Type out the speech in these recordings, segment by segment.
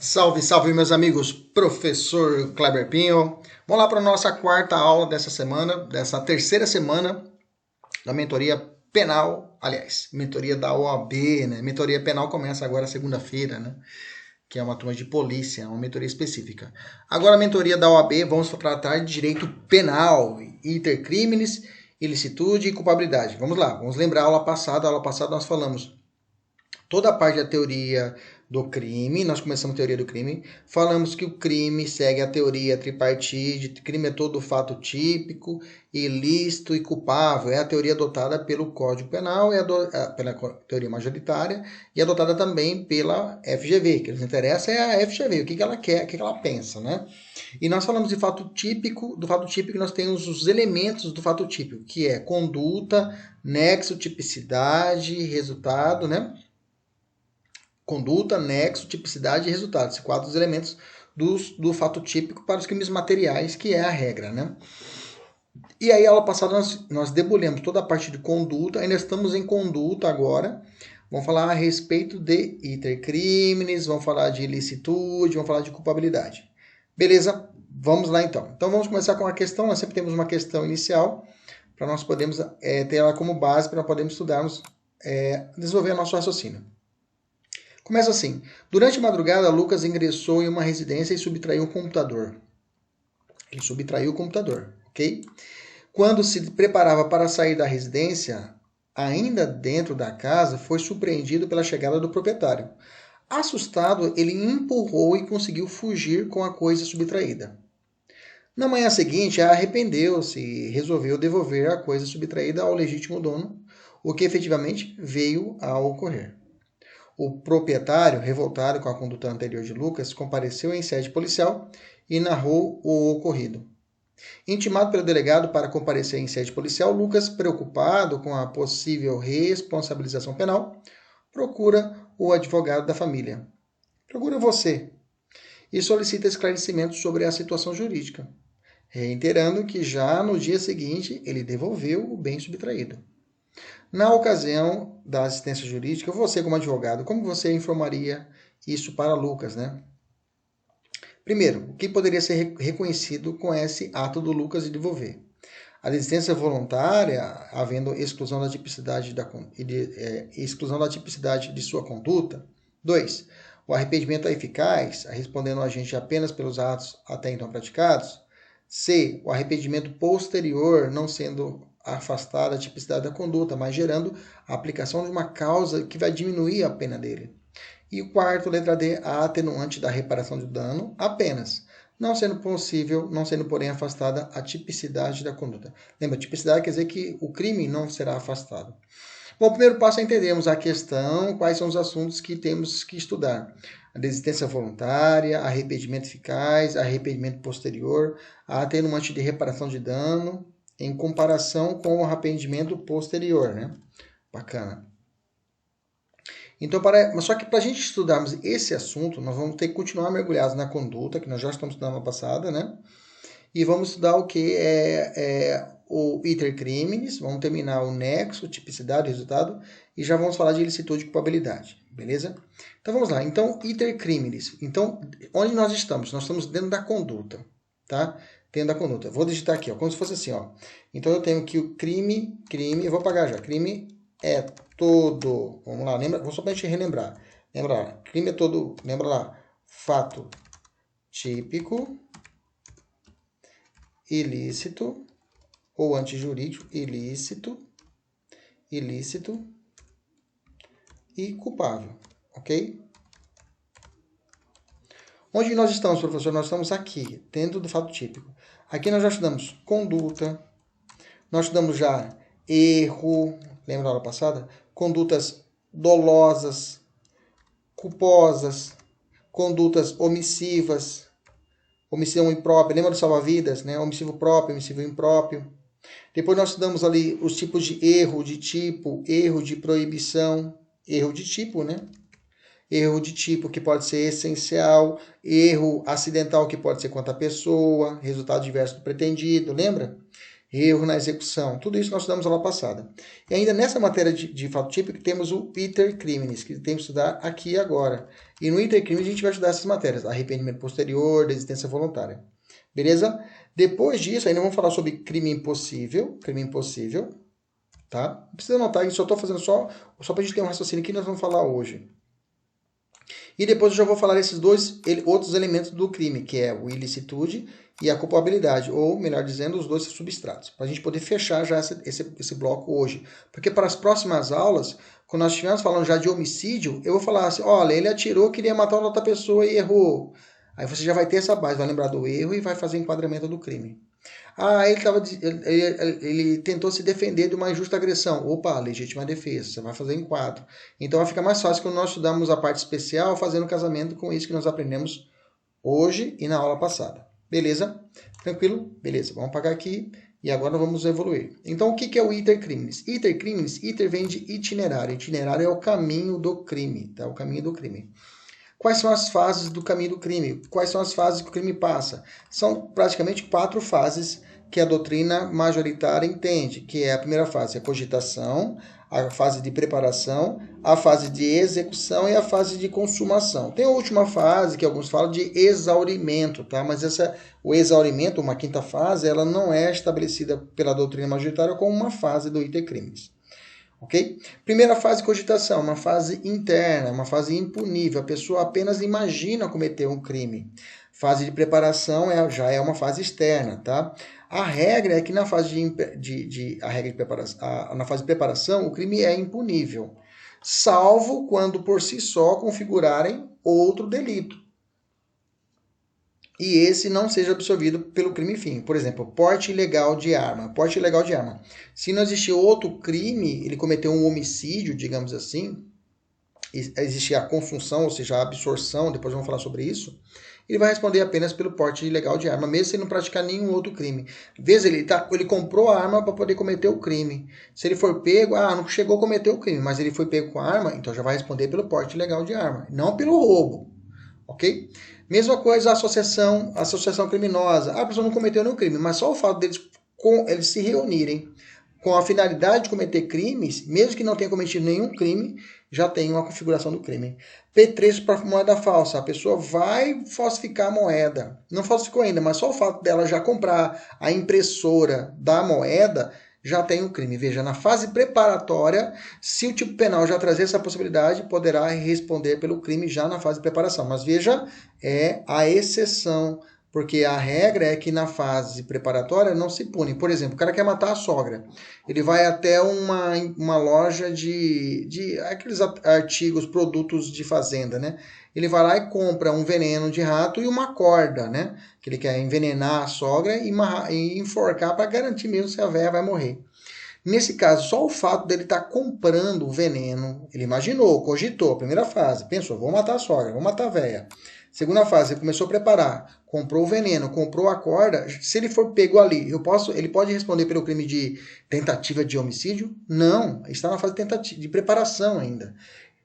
Salve, salve, meus amigos. Professor Kleber Pinho. Vamos lá para a nossa quarta aula dessa semana, dessa terceira semana da mentoria penal. Aliás, mentoria da OAB, né? Mentoria penal começa agora segunda-feira, né? Que é uma turma de polícia, uma mentoria específica. Agora, a mentoria da OAB, vamos tratar de direito penal, intercrimes, ilicitude e culpabilidade. Vamos lá, vamos lembrar a aula passada. A aula passada nós falamos toda a parte da teoria do crime, nós começamos a teoria do crime, falamos que o crime segue a teoria tripartite, crime é todo fato típico, ilícito e culpável, é a teoria adotada pelo Código Penal, pela teoria majoritária, e adotada também pela FGV, o que nos interessa é a FGV, o que ela quer, o que ela pensa, né? E nós falamos de fato típico, do fato típico nós temos os elementos do fato típico, que é conduta, nexo, tipicidade, resultado, né? Conduta, nexo, tipicidade e resultado. Esses quatro elementos do fato típico para os crimes materiais, que é a regra, né? E aí, a aula passada, nós debulhamos toda a parte de conduta, ainda estamos em conduta agora. Vamos falar a respeito de intercrimes, vamos falar de ilicitude, vamos falar de culpabilidade. Beleza? Vamos lá então. Então, vamos começar com a questão. Nós sempre temos uma questão inicial, para nós podermos ter ela como base, para nós podermos estudarmos, desenvolver nosso raciocínio. Começa assim. Durante a madrugada, Lucas ingressou em uma residência e subtraiu um computador. Ele subtraiu o computador, ok? Quando se preparava para sair da residência, ainda dentro da casa, foi surpreendido pela chegada do proprietário. Assustado, ele empurrou e conseguiu fugir com a coisa subtraída. Na manhã seguinte, arrependeu-se e resolveu devolver a coisa subtraída ao legítimo dono, o que efetivamente veio a ocorrer. O proprietário, revoltado com a conduta anterior de Lucas, compareceu em sede policial e narrou o ocorrido. Intimado pelo delegado para comparecer em sede policial, Lucas, preocupado com a possível responsabilização penal, procura o advogado da família. Procura você. E solicita esclarecimentos sobre a situação jurídica, reiterando que já no dia seguinte ele devolveu o bem subtraído. Na ocasião da assistência jurídica, você como advogado, como você informaria isso para Lucas, né? Primeiro, o que poderia ser reconhecido com esse ato do Lucas de devolver? A desistência voluntária, havendo exclusão da tipicidade de sua conduta. 2. O arrependimento eficaz, respondendo o agente apenas pelos atos até então praticados. C. O arrependimento posterior, não sendo afastada a tipicidade da conduta, mas gerando a aplicação de uma causa que vai diminuir a pena dele. E o quarto, letra D, a atenuante da reparação de dano apenas, não sendo possível, não sendo porém afastada a tipicidade da conduta. Lembra, tipicidade quer dizer que o crime não será afastado. Bom, o primeiro passo é entendermos a questão, quais são os assuntos que temos que estudar. A desistência voluntária, arrependimento eficaz, arrependimento posterior, a atenuante de reparação de dano, em comparação com o arrependimento posterior, né? Bacana. Então, só que para a gente estudarmos esse assunto, nós vamos ter que continuar mergulhados na conduta, que nós já estamos estudando na passada, né? E vamos estudar o que o intercrimes, vamos terminar o nexo, tipicidade, resultado, e já vamos falar de ilicitude e culpabilidade, beleza? Então, vamos lá. Então, intercrimes. Então, onde nós estamos? Nós estamos dentro da conduta, tá? Dentro da conduta. Vou digitar aqui, ó, como se fosse assim, ó. Então, eu tenho aqui o crime, eu vou apagar já. Crime é todo, vamos lá, lembra, vou só para a gente relembrar. Lembra lá, crime é todo, lembra lá, fato típico, ilícito ou antijurídico, ilícito e culpável, ok? Onde nós estamos, professor? Nós estamos aqui, dentro do fato típico. Aqui nós já estudamos conduta, nós estudamos já erro, lembra da aula passada? Condutas dolosas, culposas, condutas omissivas, omissão imprópria, lembra do salva-vidas, né? Omissivo próprio, omissivo impróprio. Depois nós estudamos ali os tipos de erro de tipo, erro de proibição, erro de tipo, né? Erro de tipo que pode ser essencial, erro acidental que pode ser contra a pessoa, resultado diverso do pretendido, lembra? erro na execução. Tudo isso nós estudamos na aula passada. E ainda nessa matéria de fato típico, temos o iter criminis, que temos que estudar aqui e agora. E no iter criminis a gente vai estudar essas matérias, arrependimento posterior, desistência voluntária. Beleza? Depois disso, ainda vamos falar sobre crime impossível, tá? Não precisa anotar, isso eu estou fazendo só para a gente ter um raciocínio que nós vamos falar hoje. E depois eu já vou falar esses dois outros elementos do crime, que é o ilicitude e a culpabilidade, ou, melhor dizendo, os dois substratos, para a gente poder fechar já esse bloco hoje. Porque para as próximas aulas, quando nós estivermos falando já de homicídio, eu vou falar assim, olha, ele atirou, queria matar outra pessoa e errou. Aí você já vai ter essa base, vai lembrar do erro e vai fazer enquadramento do crime. Ah, ele tentou se defender de uma injusta agressão. Opa, legítima defesa, você vai fazer enquadro. Então vai ficar mais fácil quando nós estudamos a parte especial, fazendo casamento com isso que nós aprendemos hoje e na aula passada. Beleza? Tranquilo? Beleza, vamos apagar aqui e agora vamos evoluir. Então o que é o iter criminis? Iter criminis, iter vem de itinerário. Itinerário é o caminho do crime, tá? O caminho do crime. Quais são as fases do caminho do crime? Quais são as fases que o crime passa? São praticamente 4 fases que a doutrina majoritária entende, que é a primeira fase, a cogitação, a fase de preparação, a fase de execução e a fase de consumação. Tem a última fase, que alguns falam de exaurimento, tá? Mas o exaurimento, uma quinta fase, ela não é estabelecida pela doutrina majoritária como uma fase do iter criminis. Ok? Primeira fase, cogitação, uma fase interna, uma fase impunível. A pessoa apenas imagina cometer um crime. Fase de preparação já é uma fase externa, tá? A regra é que na fase na fase de preparação, o crime é impunível, salvo quando por si só configurarem outro delito. E esse não seja absorvido pelo crime fim. Por exemplo, porte ilegal de arma. Porte ilegal de arma. Se não existir outro crime, ele cometeu um homicídio, digamos assim, existir a consunção, ou seja, a absorção, depois vamos falar sobre isso, ele vai responder apenas pelo porte ilegal de arma, mesmo se ele não praticar nenhum outro crime. Às vezes ele comprou a arma para poder cometer o crime. Se ele for pego, não chegou a cometer o crime, mas ele foi pego com a arma, então já vai responder pelo porte ilegal de arma, não pelo roubo. Ok? Mesma coisa a associação criminosa. A pessoa não cometeu nenhum crime, mas só o fato deles eles se reunirem com a finalidade de cometer crimes, mesmo que não tenha cometido nenhum crime, já tem uma configuração do crime. P3 para moeda falsa. A pessoa vai falsificar a moeda. Não falsificou ainda, mas só o fato dela já comprar a impressora da moeda já tem um crime. Veja, na fase preparatória, se o tipo penal já trazer essa possibilidade, poderá responder pelo crime já na fase de preparação. Mas veja, é a exceção, porque a regra é que na fase preparatória não se pune. Por exemplo, o cara quer matar a sogra. Ele vai até uma loja de aqueles artigos, produtos de fazenda, né? Ele vai lá e compra um veneno de rato e uma corda, né? Que ele quer envenenar a sogra e enforcar para garantir mesmo se a véia vai morrer. Nesse caso, só o fato dele estar comprando o veneno, ele imaginou, cogitou, primeira fase, pensou, vou matar a sogra, vou matar a véia. Segunda fase, ele começou a preparar, comprou o veneno, comprou a corda. Se ele for pego ali, ele pode responder pelo crime de tentativa de homicídio? Não, está na fase de preparação ainda.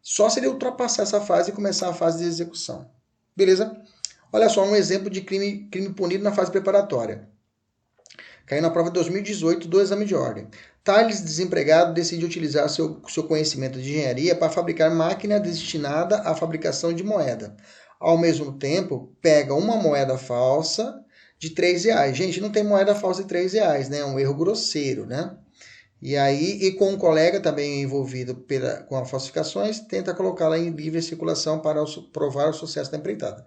Só se ele ultrapassar essa fase e começar a fase de execução. Beleza? Olha só, um exemplo de crime punido na fase preparatória. Caiu na prova de 2018 do exame de ordem. Thales, desempregado, decide utilizar seu conhecimento de engenharia para fabricar máquina destinada à fabricação de moeda. Ao mesmo tempo, pega uma moeda falsa de R$3. Gente, não tem moeda falsa de R$3, né? É um erro grosseiro, né? E com um colega também envolvido com as falsificações, tenta colocá-la em livre circulação para provar o sucesso da empreitada.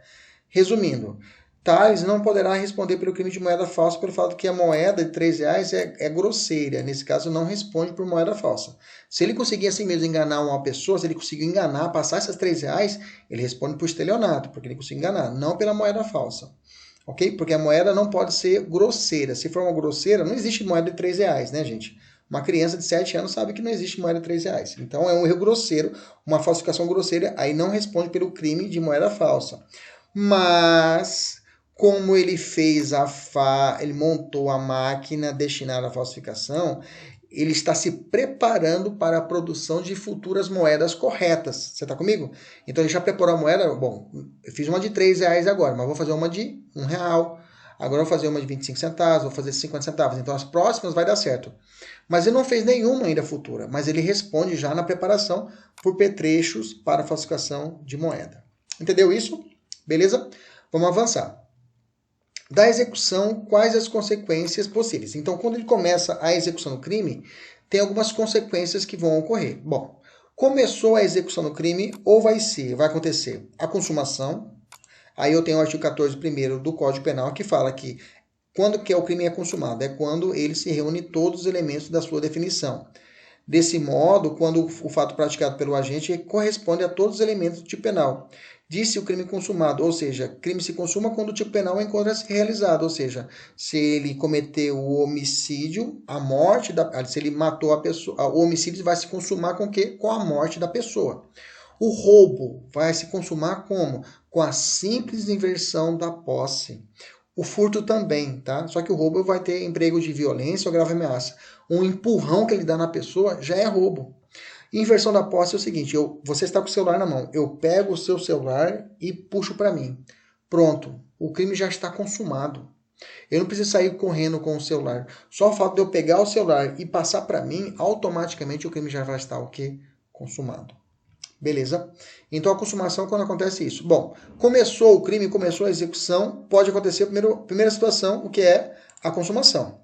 Resumindo, Thales não poderá responder pelo crime de moeda falsa pelo fato que a moeda de R$3 é grosseira. Nesse caso, não responde por moeda falsa. Se ele conseguir assim mesmo enganar uma pessoa, se ele conseguir enganar, passar esses R$3, ele responde por estelionato, porque ele conseguiu enganar, não pela moeda falsa. Ok? Porque a moeda não pode ser grosseira. Se for uma grosseira, não existe moeda de R$3, né, gente? Uma criança de 7 anos sabe que não existe moeda de R$3. Então, é um erro grosseiro, uma falsificação grosseira, aí não responde pelo crime de moeda falsa. Mas, como ele fez ele montou a máquina destinada à falsificação, ele está se preparando para a produção de futuras moedas corretas. Você está comigo? Então, ele já preparou a moeda. Bom, eu fiz uma de R$3 agora, mas vou fazer uma de R$1. Agora eu vou fazer uma de 25 centavos, vou fazer 50 centavos. Então as próximas vai dar certo. Mas ele não fez nenhuma ainda futura, mas ele responde já na preparação por petrechos para falsificação de moeda. Entendeu isso? Beleza? Vamos avançar. Da execução, quais as consequências possíveis? Então, quando ele começa a execução do crime, tem algumas consequências que vão ocorrer. Bom, começou a execução do crime, ou vai acontecer a consumação. Aí eu tenho o artigo 14 primeiro do Código Penal que fala que quando que o crime é consumado? É quando ele se reúne todos os elementos da sua definição. Desse modo, quando o fato praticado pelo agente corresponde a todos os elementos do tipo penal. Disse o crime consumado, ou seja, crime se consuma quando o tipo penal encontra-se realizado, ou seja, se ele cometeu o homicídio, a morte, se ele matou a pessoa, o homicídio vai se consumar com o quê? Com a morte da pessoa. O roubo vai se consumar como? Com a simples inversão da posse. O furto também, tá? Só que o roubo vai ter emprego de violência ou grave ameaça. Um empurrão que ele dá na pessoa já é roubo. Inversão da posse é o seguinte, você está com o celular na mão, eu pego o seu celular e puxo para mim. Pronto, o crime já está consumado. Eu não preciso sair correndo com o celular. Só o fato de eu pegar o celular e passar para mim, automaticamente o crime já vai estar o quê? Consumado. Beleza? Então a consumação é quando acontece isso. Bom, começou o crime, começou a execução, pode acontecer a primeira situação, o que é a consumação.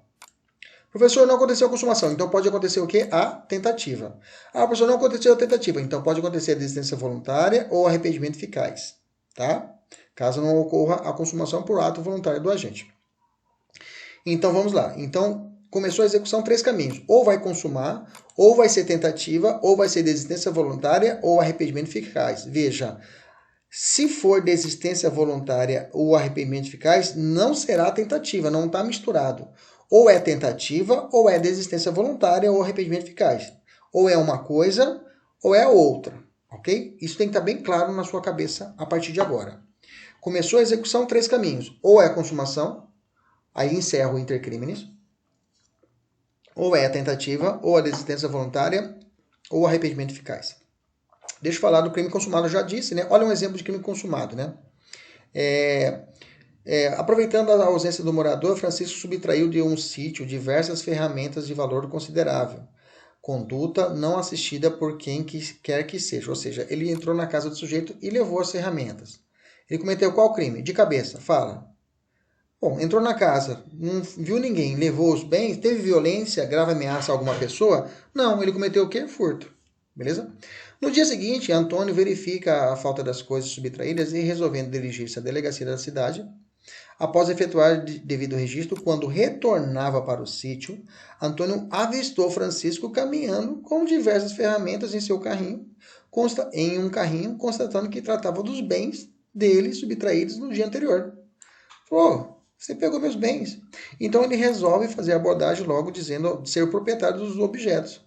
Professor, não aconteceu a consumação, então pode acontecer o quê? A tentativa. Ah, professor, não aconteceu a tentativa, então pode acontecer a desistência voluntária ou arrependimento eficaz, tá? Caso não ocorra a consumação por ato voluntário do agente. Então vamos lá. Então começou a execução, 3 caminhos. Ou vai consumar, ou vai ser tentativa, ou vai ser desistência voluntária ou arrependimento eficaz. Veja, se for desistência voluntária ou arrependimento eficaz, não será tentativa, não está misturado. Ou é tentativa, ou é desistência voluntária ou arrependimento eficaz. Ou é uma coisa, ou é outra, ok? Isso tem que estar bem claro na sua cabeça a partir de agora. Começou a execução, 3 caminhos. Ou é a consumação, aí encerra o intercrimes, ou é a tentativa, ou a desistência voluntária, ou arrependimento eficaz. Deixa eu falar do crime consumado, eu já disse, né? Olha um exemplo de crime consumado, né? Aproveitando a ausência do morador, Francisco subtraiu de um sítio diversas ferramentas de valor considerável. Conduta não assistida por quem quer que seja. Ou seja, ele entrou na casa do sujeito e levou as ferramentas. Ele cometeu qual crime? De cabeça, fala. Bom, entrou na casa, não viu ninguém, levou os bens, teve violência, grave ameaça a alguma pessoa? Não, ele cometeu o quê? Furto. Beleza? No dia seguinte, Antônio verifica a falta das coisas subtraídas e, resolvendo dirigir-se à delegacia da cidade, após efetuar devido registro, quando retornava para o sítio, Antônio avistou Francisco caminhando com diversas ferramentas em seu carrinho, constatando que tratava dos bens dele subtraídos no dia anterior. Falou, você pegou meus bens. Então ele resolve fazer a abordagem logo dizendo ser o proprietário dos objetos.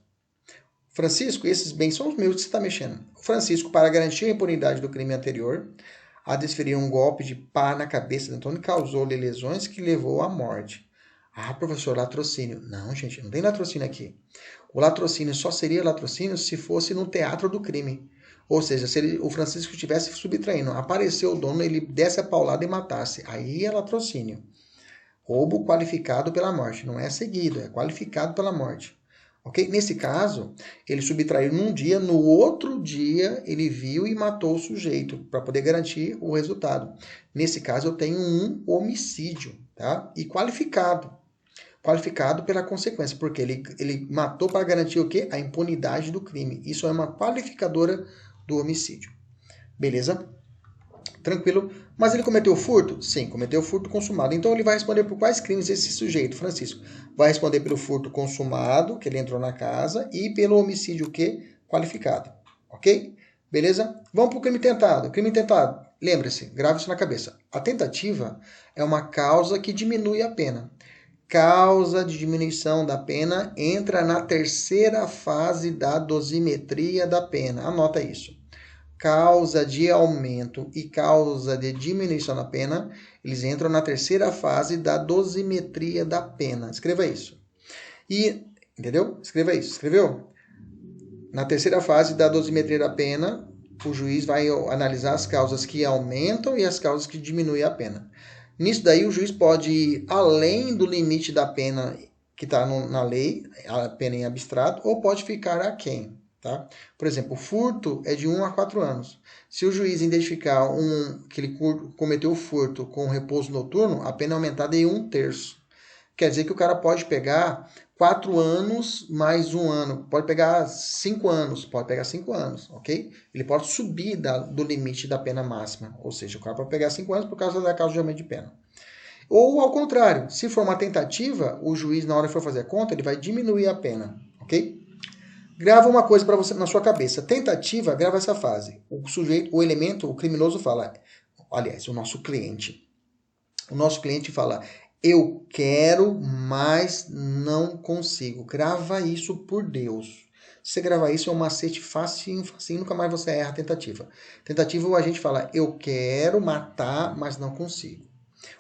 Francisco, esses bens são os meus que você está mexendo. Francisco, para garantir a impunidade do crime anterior, a desferir um golpe de pá na cabeça de Antônio, causou-lhe lesões que levou à morte. Ah, professor, latrocínio. Não, gente, não tem latrocínio aqui. O latrocínio só seria latrocínio se fosse no teatro do crime. Ou seja, se o Francisco estivesse subtraindo, apareceu o dono, ele desse a paulada e matasse. Aí é latrocínio. Roubo qualificado pela morte. Não é seguido, é qualificado pela morte. Okay? Nesse caso, ele subtraiu num dia, no outro dia ele viu e matou o sujeito para poder garantir o resultado. Nesse caso, eu tenho um homicídio, tá? E qualificado. Qualificado pela consequência, porque ele matou para garantir o quê? A impunidade do crime. Isso é uma qualificadora do homicídio. Beleza? Tranquilo? Mas ele cometeu furto? Sim, cometeu furto consumado. Então ele vai responder por quais crimes esse sujeito, Francisco? Vai responder pelo furto consumado, que ele entrou na casa, e pelo homicídio que? Qualificado. Ok? Beleza? Vamos para o crime tentado. Crime tentado, lembre-se, grave isso na cabeça. A tentativa é uma causa que diminui a pena. Causa de diminuição da pena entra na terceira fase da dosimetria da pena. Anota isso. Causa de aumento e causa de diminuição da pena, eles entram na terceira fase da dosimetria da pena. Escreva isso. Entendeu? Escreva isso. Escreveu? Na terceira fase da dosimetria da pena, o juiz vai analisar as causas que aumentam e as causas que diminuem a pena. Nisso daí o juiz pode ir além do limite da pena que está na lei, a pena em abstrato, ou pode ficar aquém. Tá? Por exemplo, o furto é de 1 a 4 anos. Se o juiz identificar que ele cometeu o furto com repouso noturno, a pena é aumentada em 1/3. Quer dizer que o cara pode pegar 4 anos mais 1 ano. Pode pegar 5 anos. Pode pegar 5 anos, ok? Ele pode subir do limite da pena máxima. Ou seja, o cara pode pegar 5 anos por causa da causa de aumento de pena. Ou ao contrário, se for uma tentativa, o juiz, na hora que for fazer a conta, ele vai diminuir a pena, ok? Grava uma coisa para você na sua cabeça. Tentativa, grava essa fase. O sujeito, o elemento, o criminoso fala, aliás, o nosso cliente fala, eu quero, mas não consigo. Grava isso por Deus. Se você gravar isso, é um macete facinho, nunca mais você erra a tentativa. Tentativa, o agente fala, eu quero matar, mas não consigo.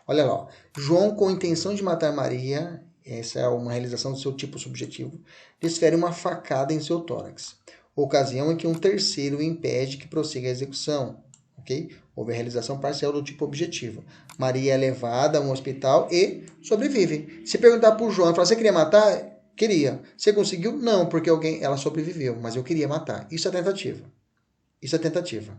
Olha lá, João, com intenção de matar Maria, essa é uma realização do seu tipo subjetivo, desfere uma facada em seu tórax. Ocasião em que um terceiro impede que prossiga a execução. Okay? Houve a realização parcial do tipo objetivo. Maria é levada a um hospital e sobrevive. Se perguntar para o João, falar, você queria matar? Queria. Você conseguiu? Não, porque ela sobreviveu, mas eu queria matar. Isso é tentativa. Isso é tentativa.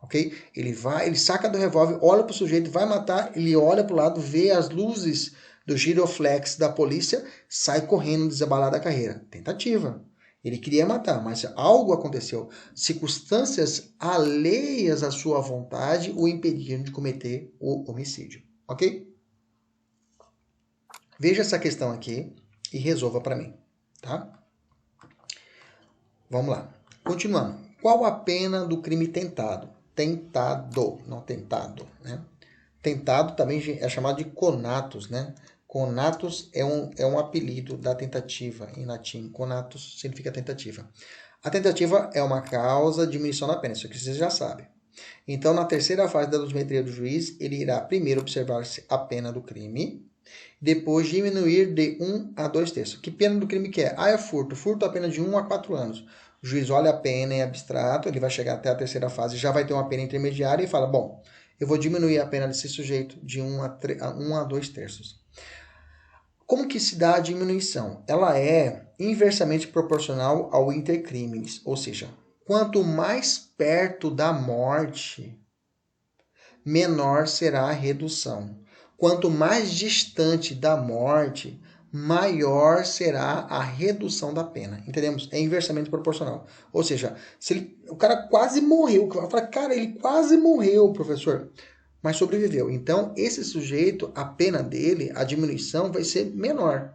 Ok? Ele saca do revólver, olha para o sujeito, vai matar, ele olha para o lado, vê as luzes do giroflex da polícia, sai correndo, desabalar da carreira. Tentativa. Ele queria matar, mas algo aconteceu. Circunstâncias alheias à sua vontade o impediram de cometer o homicídio. Ok? Veja essa questão aqui e resolva para mim. Tá? Vamos lá. Continuando. Qual a pena do crime tentado? Tentado, não tentado, né? Tentado também é chamado de conatus, né? Conatus é um apelido da tentativa em latim. Conatus significa tentativa. A tentativa é uma causa de diminuição da pena, isso aqui vocês já sabem. Então, na terceira fase da dosimetria do juiz, ele irá primeiro observar a pena do crime, depois diminuir de 1 a 2/3. Que pena do crime que é? É furto. Furto a pena de 1 a 4 anos. O juiz olha a pena em abstrato, ele vai chegar até a terceira fase, já vai ter uma pena intermediária e fala, bom, eu vou diminuir a pena desse sujeito de 1 a 2/3. Como que se dá a diminuição? Ela é inversamente proporcional ao intercrimes, ou seja, quanto mais perto da morte, menor será a redução. Quanto mais distante da morte, maior será a redução da pena. Entendemos? É inversamente proporcional. Ou seja, se o cara quase morreu, fala, cara, ele quase morreu, professor, mas sobreviveu. Então, esse sujeito, a pena dele, a diminuição vai ser menor.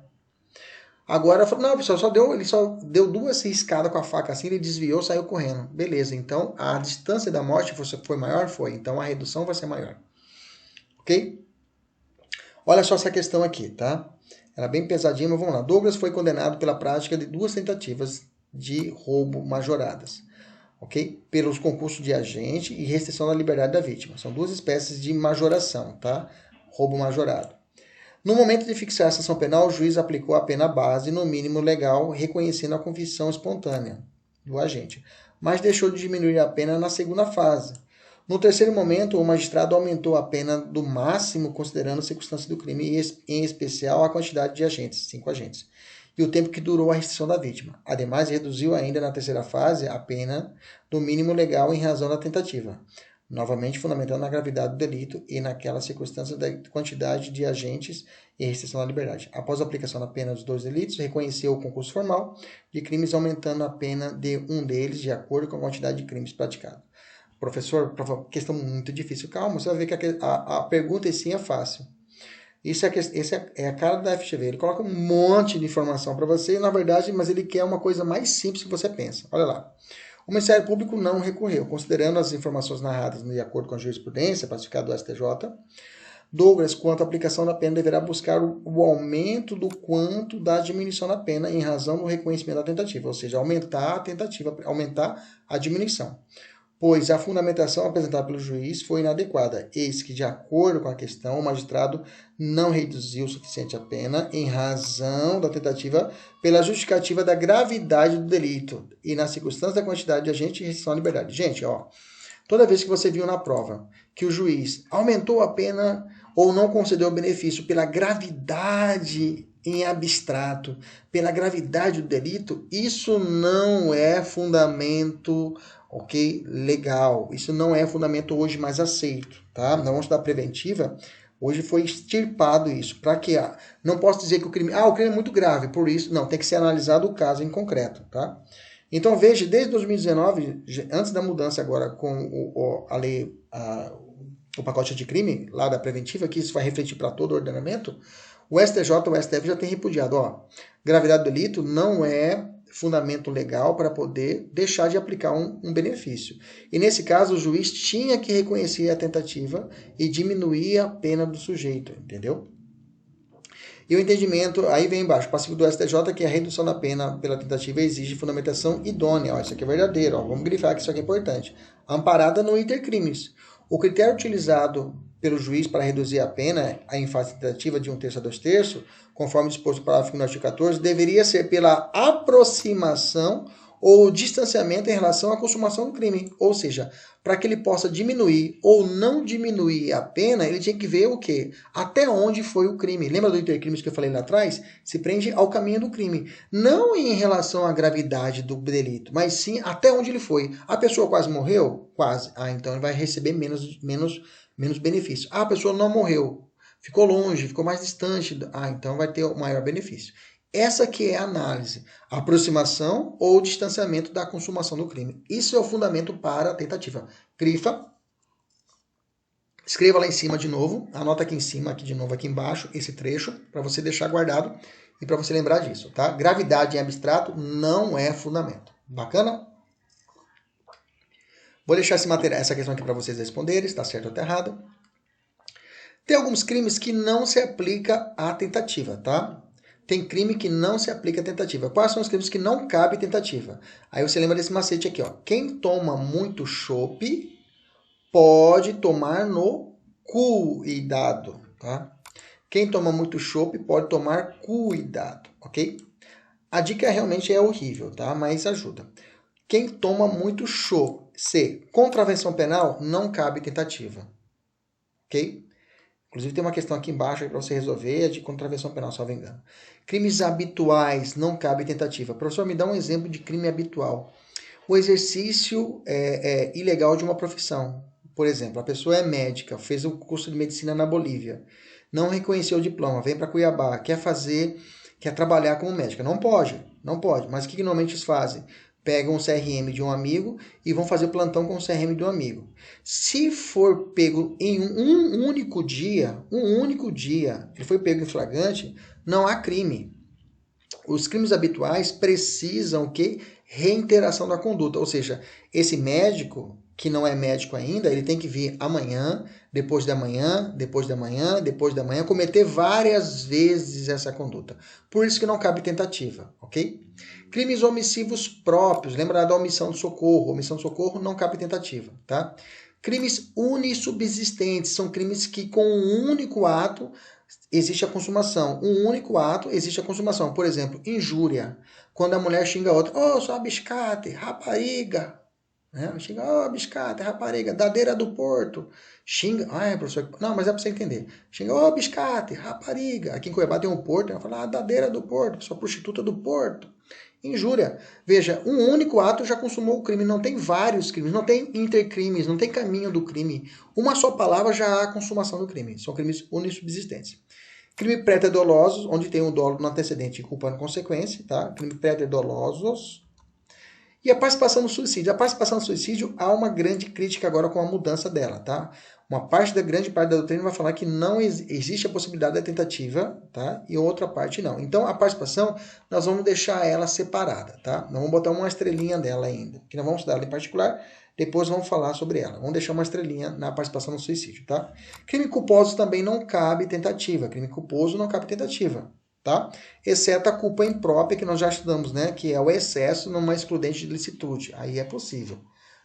Agora, não, pessoal, ele só deu 2 riscadas com a faca assim, ele desviou, saiu correndo. Beleza, então a distância da morte foi maior? Foi. Então a redução vai ser maior. Ok? Olha só essa questão aqui, tá? Era bem pesadinha, mas vamos lá. Douglas foi condenado pela prática de 2 tentativas de roubo majoradas. Ok? Pelos concursos de agente e restrição da liberdade da vítima. São 2 espécies de majoração, tá? Roubo majorado. No momento de fixar a sanção penal, o juiz aplicou a pena base no mínimo legal, reconhecendo a confissão espontânea do agente, mas deixou de diminuir a pena na segunda fase. No terceiro momento, o magistrado aumentou a pena do máximo, considerando a circunstância do crime, em especial a quantidade de agentes, 5 agentes, e o tempo que durou a restrição da vítima. Ademais, reduziu ainda na terceira fase a pena do mínimo legal em razão da tentativa, novamente fundamentando na gravidade do delito e naquela circunstância da quantidade de agentes e restrição da liberdade. Após a aplicação da pena dos 2 delitos, reconheceu o concurso formal de crimes, aumentando a pena de um deles de acordo com a quantidade de crimes praticados. Professor, questão muito difícil. Calma, você vai ver que a pergunta em si é fácil. Essa é a cara da FGV. Ele coloca um monte de informação para você, na verdade, mas ele quer uma coisa mais simples que você pensa. Olha lá. O Ministério Público não recorreu, considerando as informações narradas de acordo com a jurisprudência pacificada do STJ. Douglas, quanto à aplicação da pena, deverá buscar o aumento do quanto da diminuição da pena em razão do reconhecimento da tentativa, ou seja, aumentar a tentativa, aumentar a diminuição, pois a fundamentação apresentada pelo juiz foi inadequada, eis que, de acordo com a questão, o magistrado não reduziu o suficiente a pena em razão da tentativa pela justificativa da gravidade do delito e na circunstância da quantidade de agente e restrição à liberdade. Gente, ó, toda vez que você viu na prova que o juiz aumentou a pena ou não concedeu o benefício pela gravidade em abstrato, pela gravidade do delito, isso não é fundamento, ok, legal. Isso não é fundamento hoje mais aceito, tá? Na onda da preventiva, hoje foi extirpado isso. Para quê? Não posso dizer que o crime é muito grave, por isso, não, tem que ser analisado o caso em concreto, tá? Então veja, desde 2019, antes da mudança agora com a lei, o pacote de crime lá da preventiva, que isso vai refletir para todo o ordenamento, o STJ, o STF já tem repudiado, gravidade do delito não é fundamento legal para poder deixar de aplicar um benefício. E nesse caso, o juiz tinha que reconhecer a tentativa e diminuir a pena do sujeito, entendeu? E o entendimento, aí vem embaixo, passivo do STJ, que a redução da pena pela tentativa exige fundamentação idônea. Isso aqui é verdadeiro, vamos grifar que isso aqui é importante. Amparada no iter crimes. O critério utilizado pelo juiz para reduzir a pena em fase tentativa de 1/3 a 2/3, conforme disposto no parágrafo no artigo 14, deveria ser pela aproximação ou distanciamento em relação à consumação do crime. Ou seja, para que ele possa diminuir ou não diminuir a pena, ele tinha que ver o quê? Até onde foi o crime. Lembra do intercrimes que eu falei lá atrás? Se prende ao caminho do crime. Não em relação à gravidade do delito, mas sim até onde ele foi. A pessoa quase morreu? Quase. Então ele vai receber menos benefício. A pessoa não morreu. Ficou longe, ficou mais distante. Então vai ter o maior benefício. Essa que é a análise, aproximação ou distanciamento da consumação do crime. Isso é o fundamento para a tentativa. Grifa, escreva lá em cima de novo, anota aqui em cima, aqui de novo, aqui embaixo, esse trecho, para você deixar guardado e para você lembrar disso, tá? Gravidade em abstrato não é fundamento. Bacana? Vou deixar essa questão aqui para vocês responderem, se está certo ou está errado. Tem alguns crimes que não se aplica à tentativa, tá? Tem crime que não se aplica à tentativa. Quais são os crimes que não cabe tentativa? Aí você lembra desse macete aqui, Quem toma muito chopp pode tomar no cuidado, tá? Quem toma muito chopp pode tomar cuidado, ok? A dica realmente é horrível, tá? Mas ajuda. Quem toma muito chopp, contravenção penal, não cabe tentativa, ok? Inclusive tem uma questão aqui embaixo para você resolver, é de contravenção penal, se não me engano. Crimes habituais, não cabe tentativa. Professor, me dá um exemplo de crime habitual. O exercício ilegal de uma profissão. Por exemplo, a pessoa é médica, fez o curso de medicina na Bolívia, não reconheceu o diploma, vem para Cuiabá, quer trabalhar como médica. Não pode. Mas o que normalmente eles fazem? Pegam o CRM de um amigo e vão fazer plantão com o CRM de um amigo. Se for pego em um único dia, ele foi pego em flagrante, não há crime. Os crimes habituais precisam que reiteração da conduta, ou seja, esse médico que não é médico ainda, ele tem que vir amanhã, depois da manhã, cometer várias vezes essa conduta. Por isso que não cabe tentativa, ok? Crimes omissivos próprios, lembra da omissão de socorro? Omissão de socorro não cabe tentativa, tá? Crimes unissubsistentes, são crimes que com um único ato existe a consumação. Um único ato existe a consumação. Por exemplo, injúria. Quando a mulher xinga a outra, sua biscate, rapariga. Xinga, biscate, rapariga, dadeira do porto. Xinga, professor, não, mas é para você entender. Xinga, biscate, rapariga. Aqui em Cuiabá tem um porto, ela fala, dadeira do porto, sua prostituta do porto. Injúria. Veja, um único ato já consumou o crime, não tem vários crimes, não tem intercrimes, não tem caminho do crime. Uma só palavra já há a consumação do crime. São crimes unissubsistentes. Crime préter-dolosos, onde tem o dolo no antecedente e culpa na consequência, tá? Crime préter-dolosos. E a participação no suicídio. A participação no suicídio, há uma grande crítica agora com a mudança dela, tá? Grande parte da doutrina vai falar que não existe a possibilidade da tentativa, tá? E outra parte não. Então, a participação, nós vamos deixar ela separada, tá? Não vamos botar uma estrelinha dela ainda, que nós vamos estudar ela em particular, depois vamos falar sobre ela. Vamos deixar uma estrelinha na participação no suicídio, tá? Crime culposo também não cabe tentativa. Crime culposo não cabe tentativa, tá? Exceto a culpa imprópria, que nós já estudamos, né? Que é o excesso numa excludente de licitude. Aí é possível.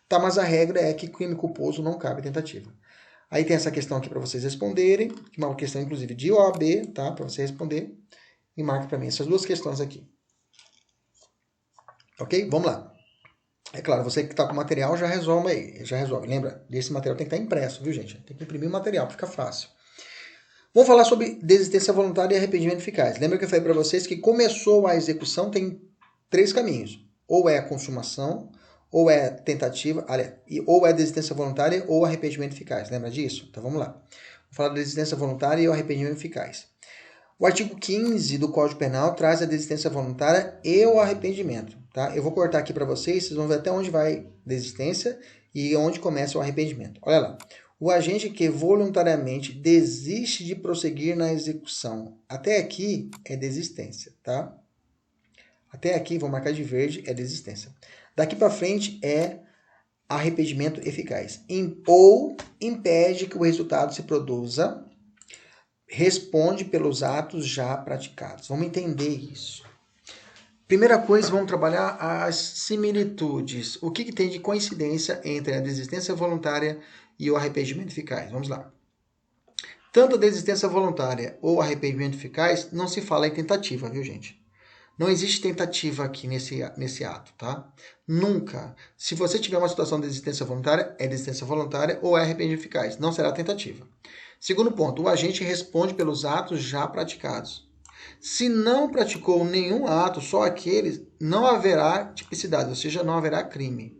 Tá, mas a regra é que crime culposo não cabe tentativa. Aí tem essa questão aqui para vocês responderem, que é uma questão, inclusive, de OAB, tá? Para você responder. E marca para mim essas duas questões aqui. Ok? Vamos lá. É claro, você que está com o material já resolve aí. Já resolve. Lembra? Esse material tem que estar impresso, viu, gente? Tem que imprimir o material, fica fácil. Vamos falar sobre desistência voluntária e arrependimento eficaz. Lembra que eu falei para vocês que começou a execução tem 3 caminhos. Ou é a consumação, ou é tentativa, ou é desistência voluntária ou arrependimento eficaz. Lembra disso? Então vamos lá. Vou falar da desistência voluntária e o arrependimento eficaz. O artigo 15 do Código Penal traz a desistência voluntária e o arrependimento. Tá? Eu vou cortar aqui para vocês vão ver até onde vai desistência e onde começa o arrependimento. Olha lá. O agente que voluntariamente desiste de prosseguir na execução. Até aqui é desistência, tá? Até aqui, vou marcar de verde, é desistência. Daqui para frente é arrependimento eficaz. Ou impede que o resultado se produza, responde pelos atos já praticados. Vamos entender isso. Primeira coisa, vamos trabalhar as similitudes. O que tem de coincidência entre a desistência voluntária e o arrependimento eficaz? Vamos lá. Tanto a desistência voluntária ou arrependimento eficaz não se fala em tentativa, viu, gente? Não existe tentativa aqui nesse ato, tá? Nunca. Se você tiver uma situação de desistência voluntária, é desistência voluntária ou é arrependimento eficaz. Não será tentativa. Segundo ponto, o agente responde pelos atos já praticados. Se não praticou nenhum ato, só aqueles, não haverá tipicidade, ou seja, não haverá crime.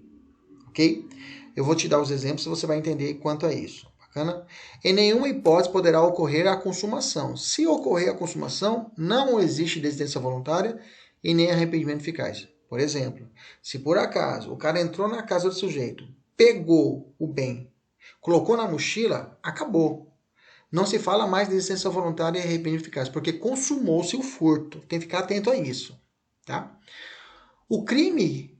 Ok? Eu vou te dar os exemplos e você vai entender quanto a isso. Bacana? Em nenhuma hipótese poderá ocorrer a consumação. Se ocorrer a consumação, não existe desistência voluntária e nem arrependimento eficaz. Por exemplo, se por acaso o cara entrou na casa do sujeito, pegou o bem, colocou na mochila, acabou. Não se fala mais de desistência voluntária e arrependimento eficaz, porque consumou-se o furto. Tem que ficar atento a isso. Tá? O crime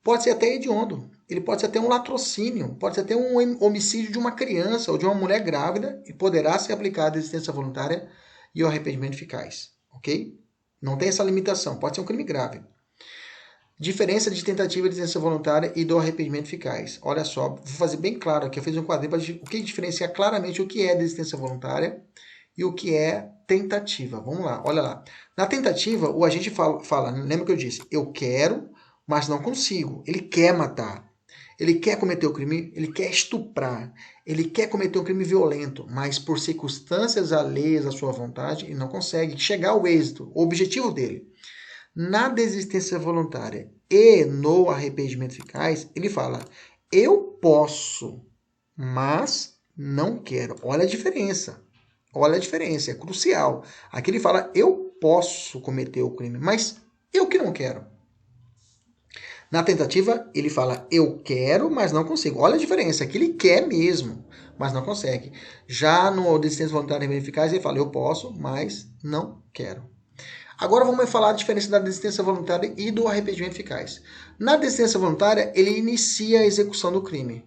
pode ser até hediondo. Ele pode ser até um latrocínio, pode ser até um homicídio de uma criança ou de uma mulher grávida e poderá ser aplicada a desistência voluntária e o arrependimento eficaz. Ok? Não tem essa limitação. Pode ser um crime grave. Diferença de tentativa de desistência voluntária e do arrependimento eficaz. Olha só, vou fazer bem claro aqui. Eu fiz um quadrinho para o que diferenciar claramente o que é desistência voluntária e o que é tentativa. Vamos lá, olha lá. Na tentativa, o agente fala, lembra que eu disse? Eu quero, mas não consigo. Ele quer matar. Ele quer cometer o crime, ele quer estuprar. Ele quer cometer um crime violento, mas por circunstâncias alheias à sua vontade, ele não consegue chegar ao êxito, o objetivo dele. Na desistência voluntária e no arrependimento eficaz, ele fala, eu posso, mas não quero. Olha a diferença. Olha a diferença, é crucial. Aqui ele fala, eu posso cometer o crime, mas eu que não quero. Na tentativa, ele fala, eu quero, mas não consigo. Olha a diferença, aqui ele quer mesmo, mas não consegue. Já no desistência voluntária e arrependimento eficaz, ele fala, eu posso, mas não quero. Agora vamos falar a diferença da desistência voluntária e do arrependimento eficaz. Na desistência voluntária, ele inicia a execução do crime.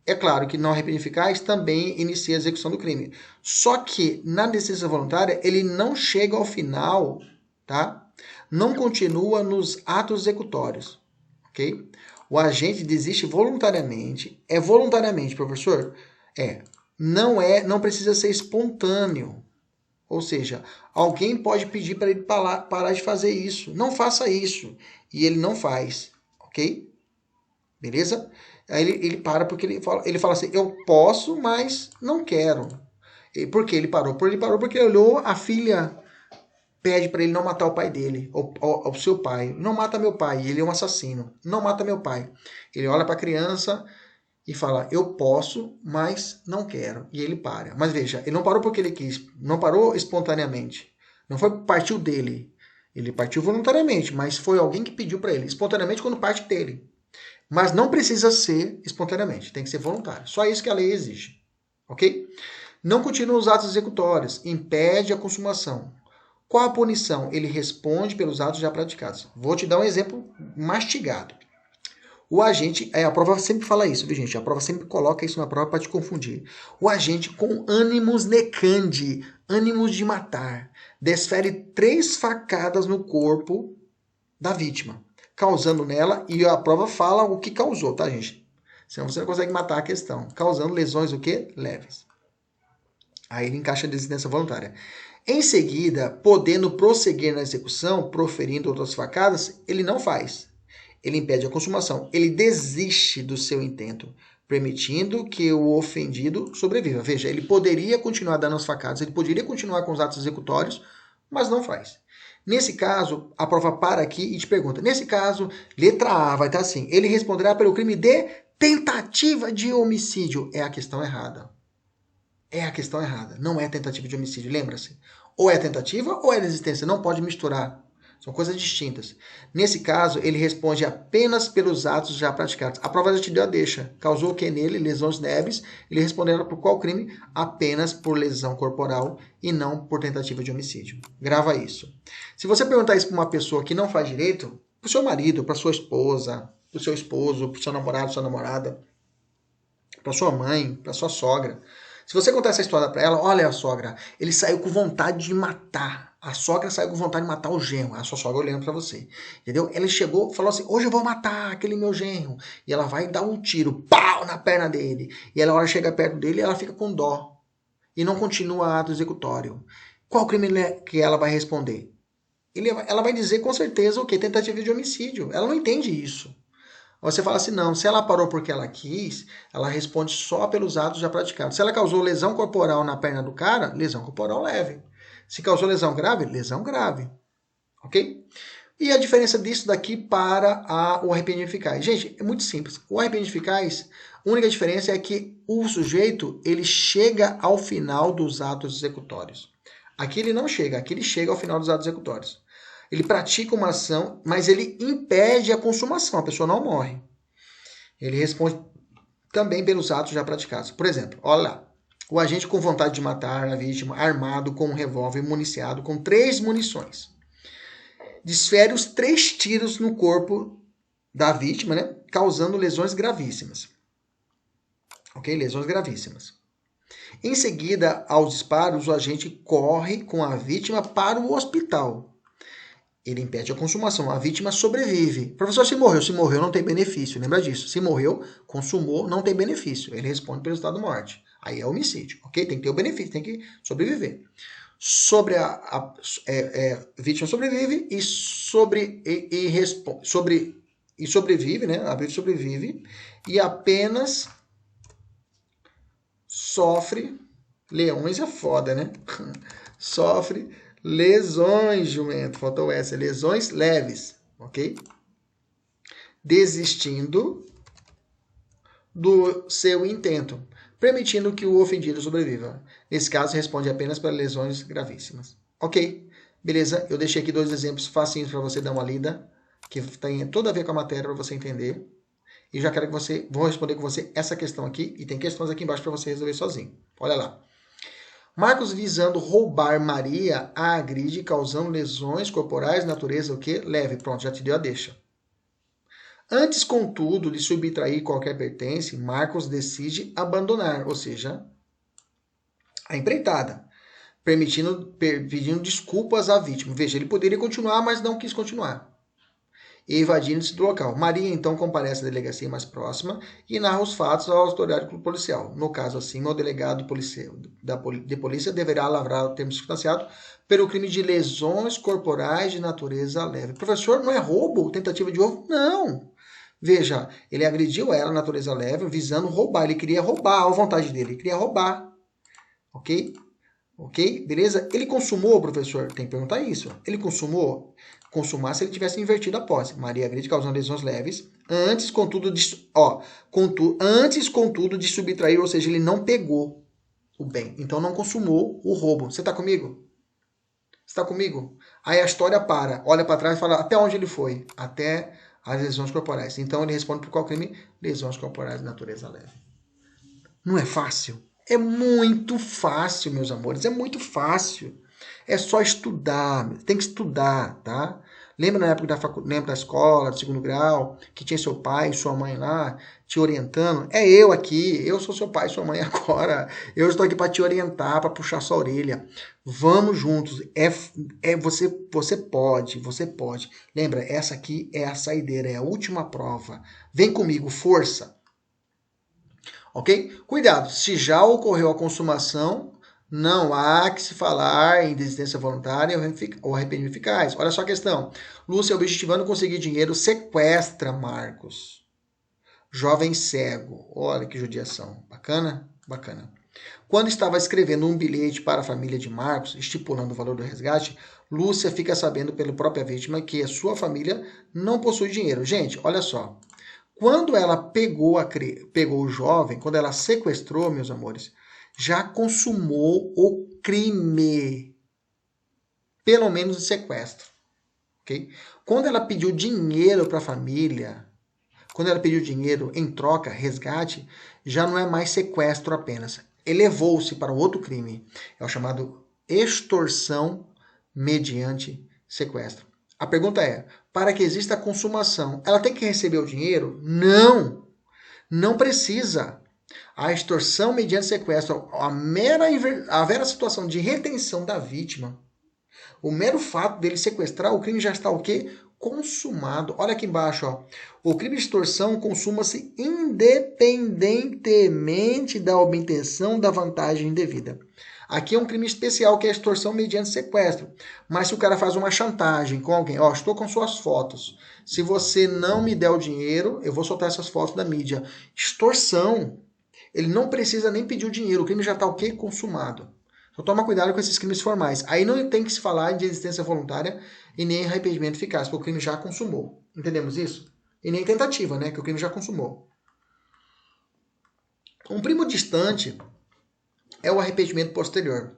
É claro que no arrependimento eficaz também inicia a execução do crime. Só que na desistência voluntária, ele não chega ao final, tá? Não continua nos atos executórios, ok? O agente desiste voluntariamente. É voluntariamente, professor? Não precisa ser espontâneo. Ou seja, alguém pode pedir para ele parar de fazer isso. Não faça isso. E ele não faz. Ok? Beleza? Aí ele para porque ele fala assim, eu posso, mas não quero. E por que ele parou? Ele parou porque ele olhou, a filha pede para ele não matar o pai dele, o seu pai. Não mata meu pai, ele é um assassino. Não mata meu pai. Ele olha para a criança e fala, eu posso, mas não quero. E ele para. Mas veja, ele não parou porque ele quis. Não parou espontaneamente. Não partiu dele. Ele partiu voluntariamente, mas foi alguém que pediu para ele. Espontaneamente quando parte dele. Mas não precisa ser espontaneamente. Tem que ser voluntário. Só isso que a lei exige. Ok? Não continua os atos executórios. Impede a consumação. Qual a punição? Ele responde pelos atos já praticados. Vou te dar um exemplo mastigado. O agente, a prova sempre fala isso, viu, gente? A prova sempre coloca isso na prova para te confundir. O agente com ânimos necandi, ânimos de matar, desfere 3 facadas no corpo da vítima, causando nela, e a prova fala o que causou, tá, gente? Senão você não consegue matar a questão. Causando lesões o quê? Leves. Aí ele encaixa a desistência voluntária. Em seguida, podendo prosseguir na execução, proferindo outras facadas, ele não faz. Ele impede a consumação. Ele desiste do seu intento, permitindo que o ofendido sobreviva. Veja, ele poderia continuar dando as facadas, ele poderia continuar com os atos executórios, mas não faz. Nesse caso, a prova para aqui e te pergunta, nesse caso, letra A vai estar assim, ele responderá pelo crime de tentativa de homicídio. É a questão errada. É a questão errada. Não é tentativa de homicídio, lembra-se. Ou é tentativa ou é desistência. Não pode misturar. São coisas distintas. Nesse caso, ele responde apenas pelos atos já praticados. A prova já te deu a deixa. Causou o que nele? Lesões leves. Ele responderá por qual crime? Apenas por lesão corporal e não por tentativa de homicídio. Grava isso. Se você perguntar isso para uma pessoa que não faz direito, para o seu marido, para sua esposa, para o seu esposo, para o seu namorado, sua namorada, para sua mãe, para sua sogra. Se você contar essa história para ela, olha a sogra, ele saiu com vontade de matar. A sogra saiu com vontade de matar o genro. A sua sogra olhando para você. Entendeu? Ela chegou, falou assim, hoje eu vou matar aquele meu genro. E ela vai dar um tiro, pau, na perna dele. E ela, a hora chega perto dele, ela fica com dó. E não continua ato executório. Qual crime que ela vai responder? Ela vai dizer com certeza o quê? Tentativa de homicídio. Ela não entende isso. Você fala assim, não, se ela parou porque ela quis, ela responde só pelos atos já praticados. Se ela causou lesão corporal na perna do cara, lesão corporal leve. Se causou lesão grave, lesão grave. Ok? E a diferença disso daqui para o arrependimento eficaz? Gente, é muito simples. O arrependimento eficaz, a única diferença é que o sujeito, ele chega ao final dos atos executórios. Aqui ele não chega, aqui ele chega ao final dos atos executórios. Ele pratica uma ação, mas ele impede a consumação, a pessoa não morre. Ele responde também pelos atos já praticados. Por exemplo, olha lá. O agente com vontade de matar a vítima, armado com um revólver municiado com 3 munições. Desfere os 3 tiros no corpo da vítima, né? Causando lesões gravíssimas. Ok? Lesões gravíssimas. Em seguida, aos disparos, o agente corre com a vítima para o hospital. Ele impede a consumação. A vítima sobrevive. Professor, se morreu não tem benefício. Lembra disso. Se morreu, consumou, não tem benefício. Ele responde pelo estado de morte. Aí é homicídio, ok? Tem que ter o benefício, tem que sobreviver. Sobre a vítima sobrevive e sobrevive, né? A vítima sobrevive e apenas sofre. Leões é foda, né? Sofre lesões, jumento. Faltou essa. Lesões leves, ok? Desistindo do seu intento, permitindo que o ofendido sobreviva. Nesse caso, responde apenas para lesões gravíssimas. Ok? Beleza? Eu deixei aqui 2 exemplos facinhos para você dar uma lida, que tem tudo a ver com a matéria para você entender. E já quero que vou responder com você essa questão aqui, e tem questões aqui embaixo para você resolver sozinho. Olha lá. Marcos, visando roubar Maria, a agride, causando lesões corporais, natureza o quê? Leve. Pronto, já te deu a deixa. Antes, contudo, de subtrair qualquer pertence, Marcos decide abandonar, ou seja, a empreitada, pedindo desculpas à vítima. Veja, ele poderia continuar, mas não quis continuar. E evadindo-se do local. Maria, então, comparece à delegacia mais próxima e narra os fatos à autoridade policial. No caso acima, o delegado de polícia deverá lavrar o termo circunstanciado pelo crime de lesões corporais de natureza leve. Professor, não é roubo? Tentativa de roubo? Não. Veja, ele agrediu ela, natureza leve, visando roubar. Ele queria roubar, à vontade dele. Ele queria roubar. Ok? Ok? Beleza? Ele consumou, professor? Tem que perguntar isso. Ele consumou? Consumar se ele tivesse invertido a posse. Maria agride causando lesões leves. Antes, contudo, de subtrair, ou seja, ele não pegou o bem. Então, não consumou o roubo. Você está comigo? Está comigo? Aí a história para. Olha para trás e fala até onde ele foi. Até as lesões corporais. Então, ele responde por qual crime? Lesões corporais de natureza leve. Não é fácil? É muito fácil, meus amores. É muito fácil. É só estudar. Tem que estudar, tá? Lembra na época lembra da escola, do 2º grau, que tinha seu pai e sua mãe lá te orientando? É eu aqui. Eu sou seu pai e sua mãe agora. Eu estou aqui para te orientar, para puxar sua orelha. Vamos juntos. Você pode, você pode. Lembra, essa aqui é a saideira, é a última prova. Vem comigo, força. Ok? Cuidado, se já ocorreu a consumação, não há que se falar em desistência voluntária ou arrependimento eficaz. Olha só a questão. Lúcia, objetivando conseguir dinheiro, sequestra Marcos. Jovem cego. Olha que judiação. Bacana? Bacana. Quando estava escrevendo um bilhete para a família de Marcos, estipulando o valor do resgate, Lúcia fica sabendo pela própria vítima que a sua família não possui dinheiro. Gente, olha só. Quando ela pegou o jovem, quando ela sequestrou, meus amores, já consumou o crime, pelo menos o sequestro. Okay? Quando ela pediu dinheiro para a família, quando ela pediu dinheiro em troca, resgate, já não é mais sequestro apenas. Elevou-se para outro crime. É o chamado extorsão mediante sequestro. A pergunta é, para que exista a consumação, ela tem que receber o dinheiro? Não! Não precisa. A extorsão mediante sequestro, a vera situação de retenção da vítima, o mero fato dele sequestrar, o crime já está o quê? Consumado. Olha aqui embaixo, ó. O crime de extorsão consuma-se independentemente da obtenção da vantagem indevida. Aqui é um crime especial que é a extorsão mediante sequestro. Mas se o cara faz uma chantagem com alguém, ó, estou com suas fotos. Se você não me der o dinheiro, eu vou soltar essas fotos da mídia. Extorsão. Ele não precisa nem pedir o dinheiro. O crime já está o quê? Consumado. Então toma cuidado com esses crimes formais. Aí não tem que se falar de existência voluntária e nem arrependimento eficaz, porque o crime já consumou. Entendemos isso? E nem tentativa, né? Que o crime já consumou. Um primo distante é o arrependimento posterior.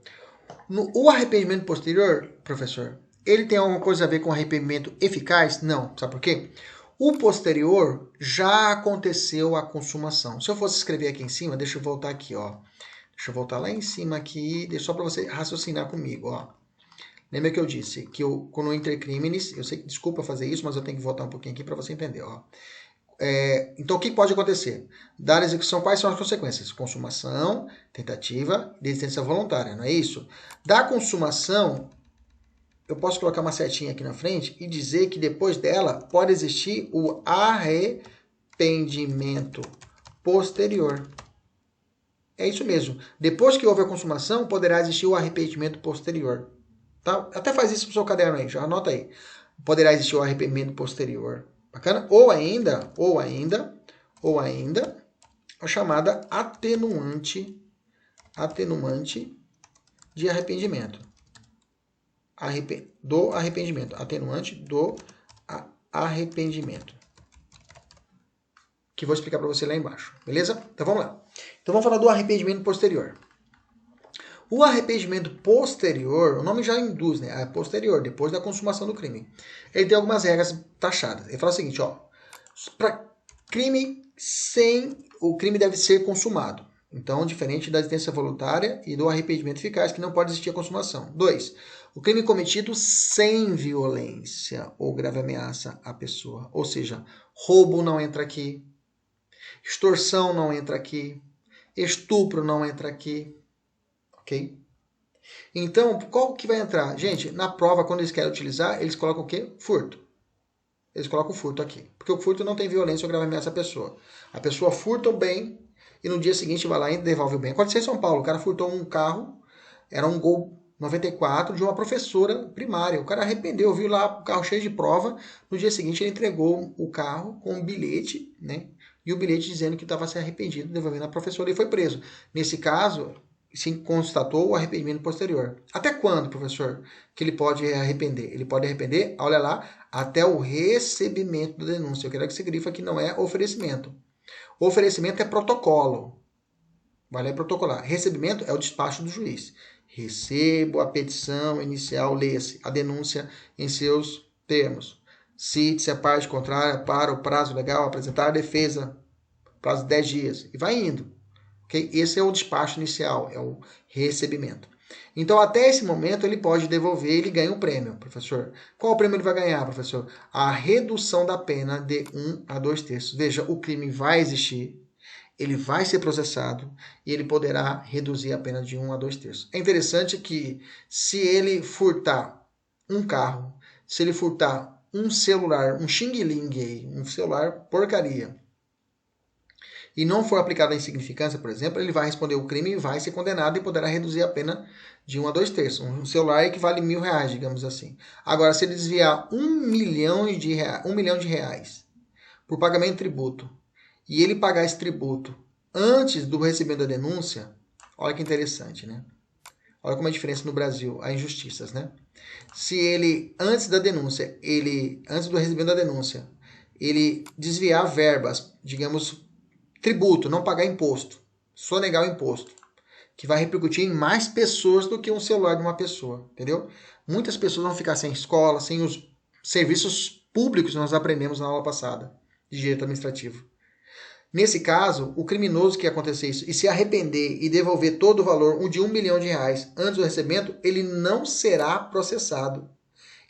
O arrependimento posterior, professor, ele tem alguma coisa a ver com arrependimento eficaz? Não. Sabe por quê? O posterior já aconteceu a consumação. Se eu fosse escrever aqui em cima, deixa eu voltar aqui, ó. Deixa eu voltar lá em cima aqui, só para você raciocinar comigo, ó. Lembra que eu disse que quando eu inter criminis, eu sei que desculpa fazer isso, mas eu tenho que voltar um pouquinho aqui para você entender, ó. Então, o que pode acontecer? Dar a execução, quais são as consequências? Consumação, tentativa, desistência voluntária, não é isso? Da consumação, eu posso colocar uma setinha aqui na frente e dizer que depois dela pode existir o arrependimento posterior. É isso mesmo. Depois que houve a consumação, poderá existir o arrependimento posterior. Tá? Até faz isso no seu caderno aí, já anota aí. Poderá existir o arrependimento posterior. Bacana? Ou ainda, a chamada atenuante de arrependimento. Do arrependimento. Atenuante do arrependimento. Que vou explicar para você lá embaixo. Beleza? Então vamos lá. Então vamos falar do arrependimento posterior. O arrependimento posterior, o nome já induz, né? É posterior, depois da consumação do crime. Ele tem algumas regras taxadas. Ele fala o seguinte, ó. Para crime o crime deve ser consumado. Então, diferente da existência voluntária e do arrependimento eficaz, que não pode existir a consumação. 2. O crime cometido sem violência ou grave ameaça à pessoa. Ou seja, roubo não entra aqui. Extorsão não entra aqui. Estupro não entra aqui. Ok? Então, qual que vai entrar? Gente, na prova, quando eles querem utilizar, eles colocam o quê? Furto. Eles colocam o furto aqui. Porque o furto não tem violência ou grave ameaça à pessoa. A pessoa furta o bem e no dia seguinte vai lá e devolve o bem. Aconteceu em São Paulo. O cara furtou um carro, era um Gol 94 de uma professora primária. O cara arrependeu, viu lá o carro cheio de prova. No dia seguinte ele entregou o carro com um bilhete, né? E o bilhete dizendo que estava se arrependido, devolvendo a professora e foi preso. Nesse caso, se constatou o arrependimento posterior. Até quando, professor, que ele pode arrepender? Ele pode arrepender, olha lá, até o recebimento da denúncia. Eu quero que você grifa que não é oferecimento. O oferecimento é protocolo. Vale é protocolar. Recebimento é o despacho do juiz. Recebo a petição inicial, leia-se a denúncia em seus termos. Cite-se a parte contrária para o prazo legal, apresentar a defesa, prazo de 10 dias. E vai indo. Okay? Esse é o despacho inicial, é o recebimento. Então, até esse momento, ele pode devolver, ele ganha um prêmio, professor. Qual o prêmio ele vai ganhar, professor? A redução da pena de 1 a 2 terços. Veja, o crime vai existir, ele vai ser processado e ele poderá reduzir a pena de 1 a 2 terços. É interessante que se ele furtar um carro, se ele furtar um celular, um xing-ling, um celular porcaria, e não for aplicada a insignificância, por exemplo, ele vai responder o crime e vai ser condenado e poderá reduzir a pena de 1 a 2 terços. Um celular equivale a R$1.000, digamos assim. Agora, se ele desviar 1 milhão de reais por pagamento de tributo e ele pagar esse tributo antes do recebimento da denúncia, olha que interessante, né? Olha como é a diferença no Brasil, há injustiças, né? Se ele, antes da denúncia, antes do recebimento da denúncia, ele desviar verbas, digamos, tributo, não pagar imposto, sonegar o imposto, que vai repercutir em mais pessoas do que um celular de uma pessoa, entendeu? Muitas pessoas vão ficar sem escola, sem os serviços públicos que nós aprendemos na aula passada, de direito administrativo. Nesse caso, o criminoso que acontecer isso e se arrepender e devolver todo o valor de R$1 milhão antes do recebimento, ele não será processado.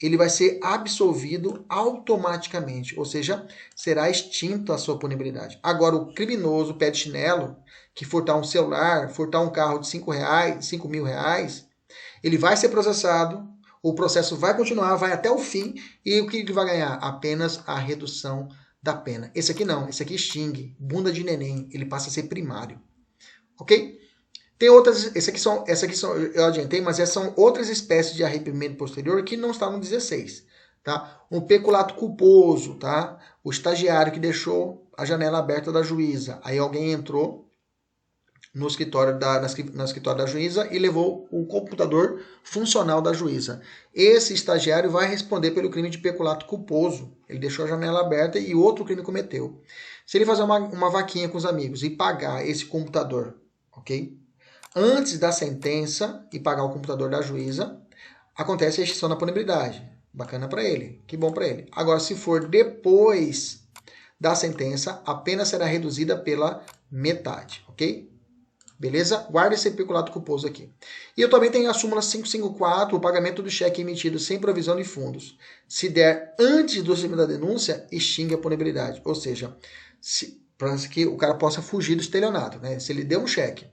Ele vai ser absolvido automaticamente, ou seja, será extinta a sua punibilidade. Agora, o criminoso pé de chinelo, que furtar um celular, furtar um carro de R$5.000, ele vai ser processado, o processo vai continuar, vai até o fim, e o que ele vai ganhar? Apenas a redução da pena. Esse aqui não, esse aqui extingue, bunda de neném, ele passa a ser primário. Ok? Tem outras, essa aqui são, eu adiantei, mas essas são outras espécies de arrependimento posterior que não estão no 16. Tá? Um peculato culposo, tá? O estagiário que deixou a janela aberta da juíza, aí alguém entrou no escritório na escritório da juíza e levou o computador funcional da juíza. Esse estagiário vai responder pelo crime de peculato culposo. Ele deixou a janela aberta e outro crime cometeu. Se ele fazer uma vaquinha com os amigos e pagar esse computador, ok? Antes da sentença e pagar o computador da juíza, acontece a extinção da punibilidade. Bacana para ele, que bom para ele. Agora, se for depois da sentença, a pena será reduzida pela metade, ok? Beleza? Guarda esse peculato culposo aqui. E eu também tenho a súmula 554, o pagamento do cheque emitido sem provisão de fundos. Se der antes do recebimento da denúncia, extingue a punibilidade. Ou seja, para que o cara possa fugir do estelionato, né? Se ele deu um cheque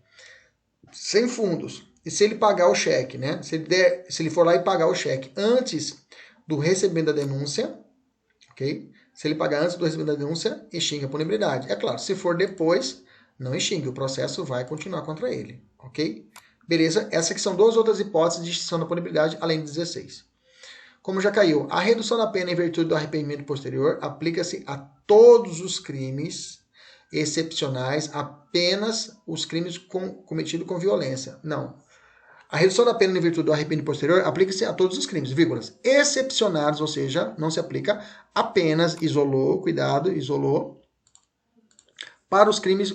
sem fundos, e se ele pagar o cheque, né? Se ele for lá e pagar o cheque antes do recebimento da denúncia, ok? Se ele pagar antes do recebimento da denúncia, extingue a punibilidade. É claro, se for depois, não extingue, o processo vai continuar contra ele, ok? Beleza? Essas aqui são duas outras hipóteses de extinção da punibilidade, além de 16. Como já caiu, a redução da pena em virtude do arrependimento posterior aplica-se a todos os crimes excepcionais, apenas os crimes cometidos com violência. Não. A redução da pena em virtude do arrependimento posterior aplica-se a todos os crimes, vírgulas, excepcionados, ou seja, não se aplica apenas, isolou, para os crimes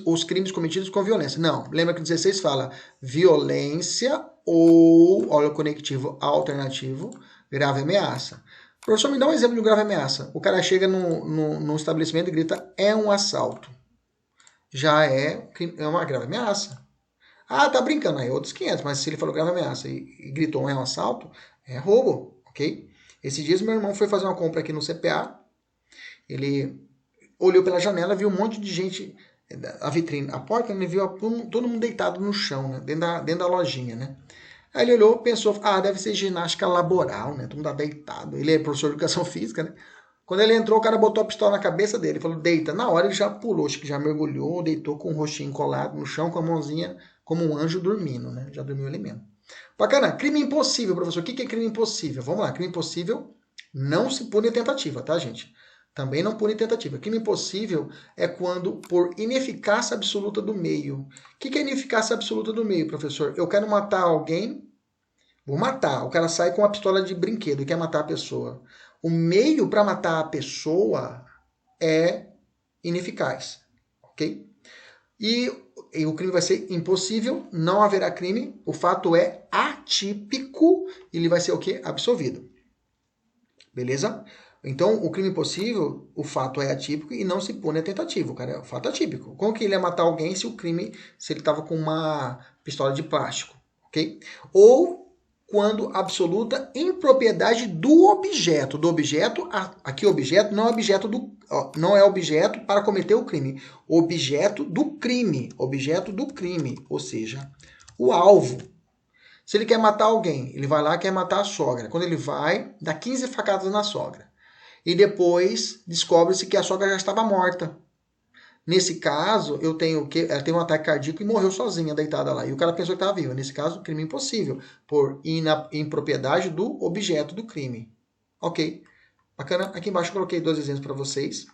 cometidos com violência. Não, lembra que o 16 fala violência ou, olha o conectivo alternativo, grave ameaça. Professor, me dá um exemplo de grave ameaça. O cara chega no estabelecimento e grita, é um assalto. Já é uma grave ameaça. Ah, tá brincando, aí outros 500, mas se ele falou grave ameaça e gritou é um assalto, é roubo, ok? Esses dias meu irmão foi fazer uma compra aqui no CPA, ele olhou pela janela, viu um monte de gente, a vitrine, a porta, ele viu todo mundo deitado no chão, né? dentro da lojinha, né? Aí ele olhou, pensou, deve ser ginástica laboral, né? Todo mundo tá deitado. Ele é professor de educação física, né? Quando ele entrou, o cara botou a pistola na cabeça dele, falou, deita. Na hora ele já pulou, acho que já mergulhou, deitou com o rostinho colado no chão, com a mãozinha como um anjo dormindo, né? Já dormiu ele mesmo. Bacana. Crime impossível, professor. O que é crime impossível? Vamos lá. Crime impossível não se pune tentativa, tá, gente? Também não pune tentativa. Crime impossível é quando, por ineficácia absoluta do meio. O que é ineficácia absoluta do meio, professor? Eu quero matar alguém, vou matar. O cara sai com uma pistola de brinquedo e quer matar a pessoa. O meio para matar a pessoa é ineficaz, ok? E o crime vai ser impossível, não haverá crime, o fato é atípico, e ele vai ser o quê? Absolvido. Beleza? Então, o crime impossível, o fato é atípico e não se pune a tentativa, cara, é o fato atípico. Como que ele ia matar alguém se ele estava com uma pistola de plástico, ok? Ou quando absoluta impropriedade do objeto. Aqui objeto não é objeto para cometer o crime. Objeto do crime, ou seja, o alvo. Se ele quer matar alguém, ele vai lá e quer matar a sogra. Quando ele vai, dá 15 facadas na sogra. E depois descobre-se que a sogra já estava morta. Nesse caso, ela tem um ataque cardíaco e morreu sozinha, deitada lá. E o cara pensou que estava viva. Nesse caso, crime impossível, por impropriedade do objeto do crime. Ok? Bacana? Aqui embaixo eu coloquei 2 exemplos para vocês.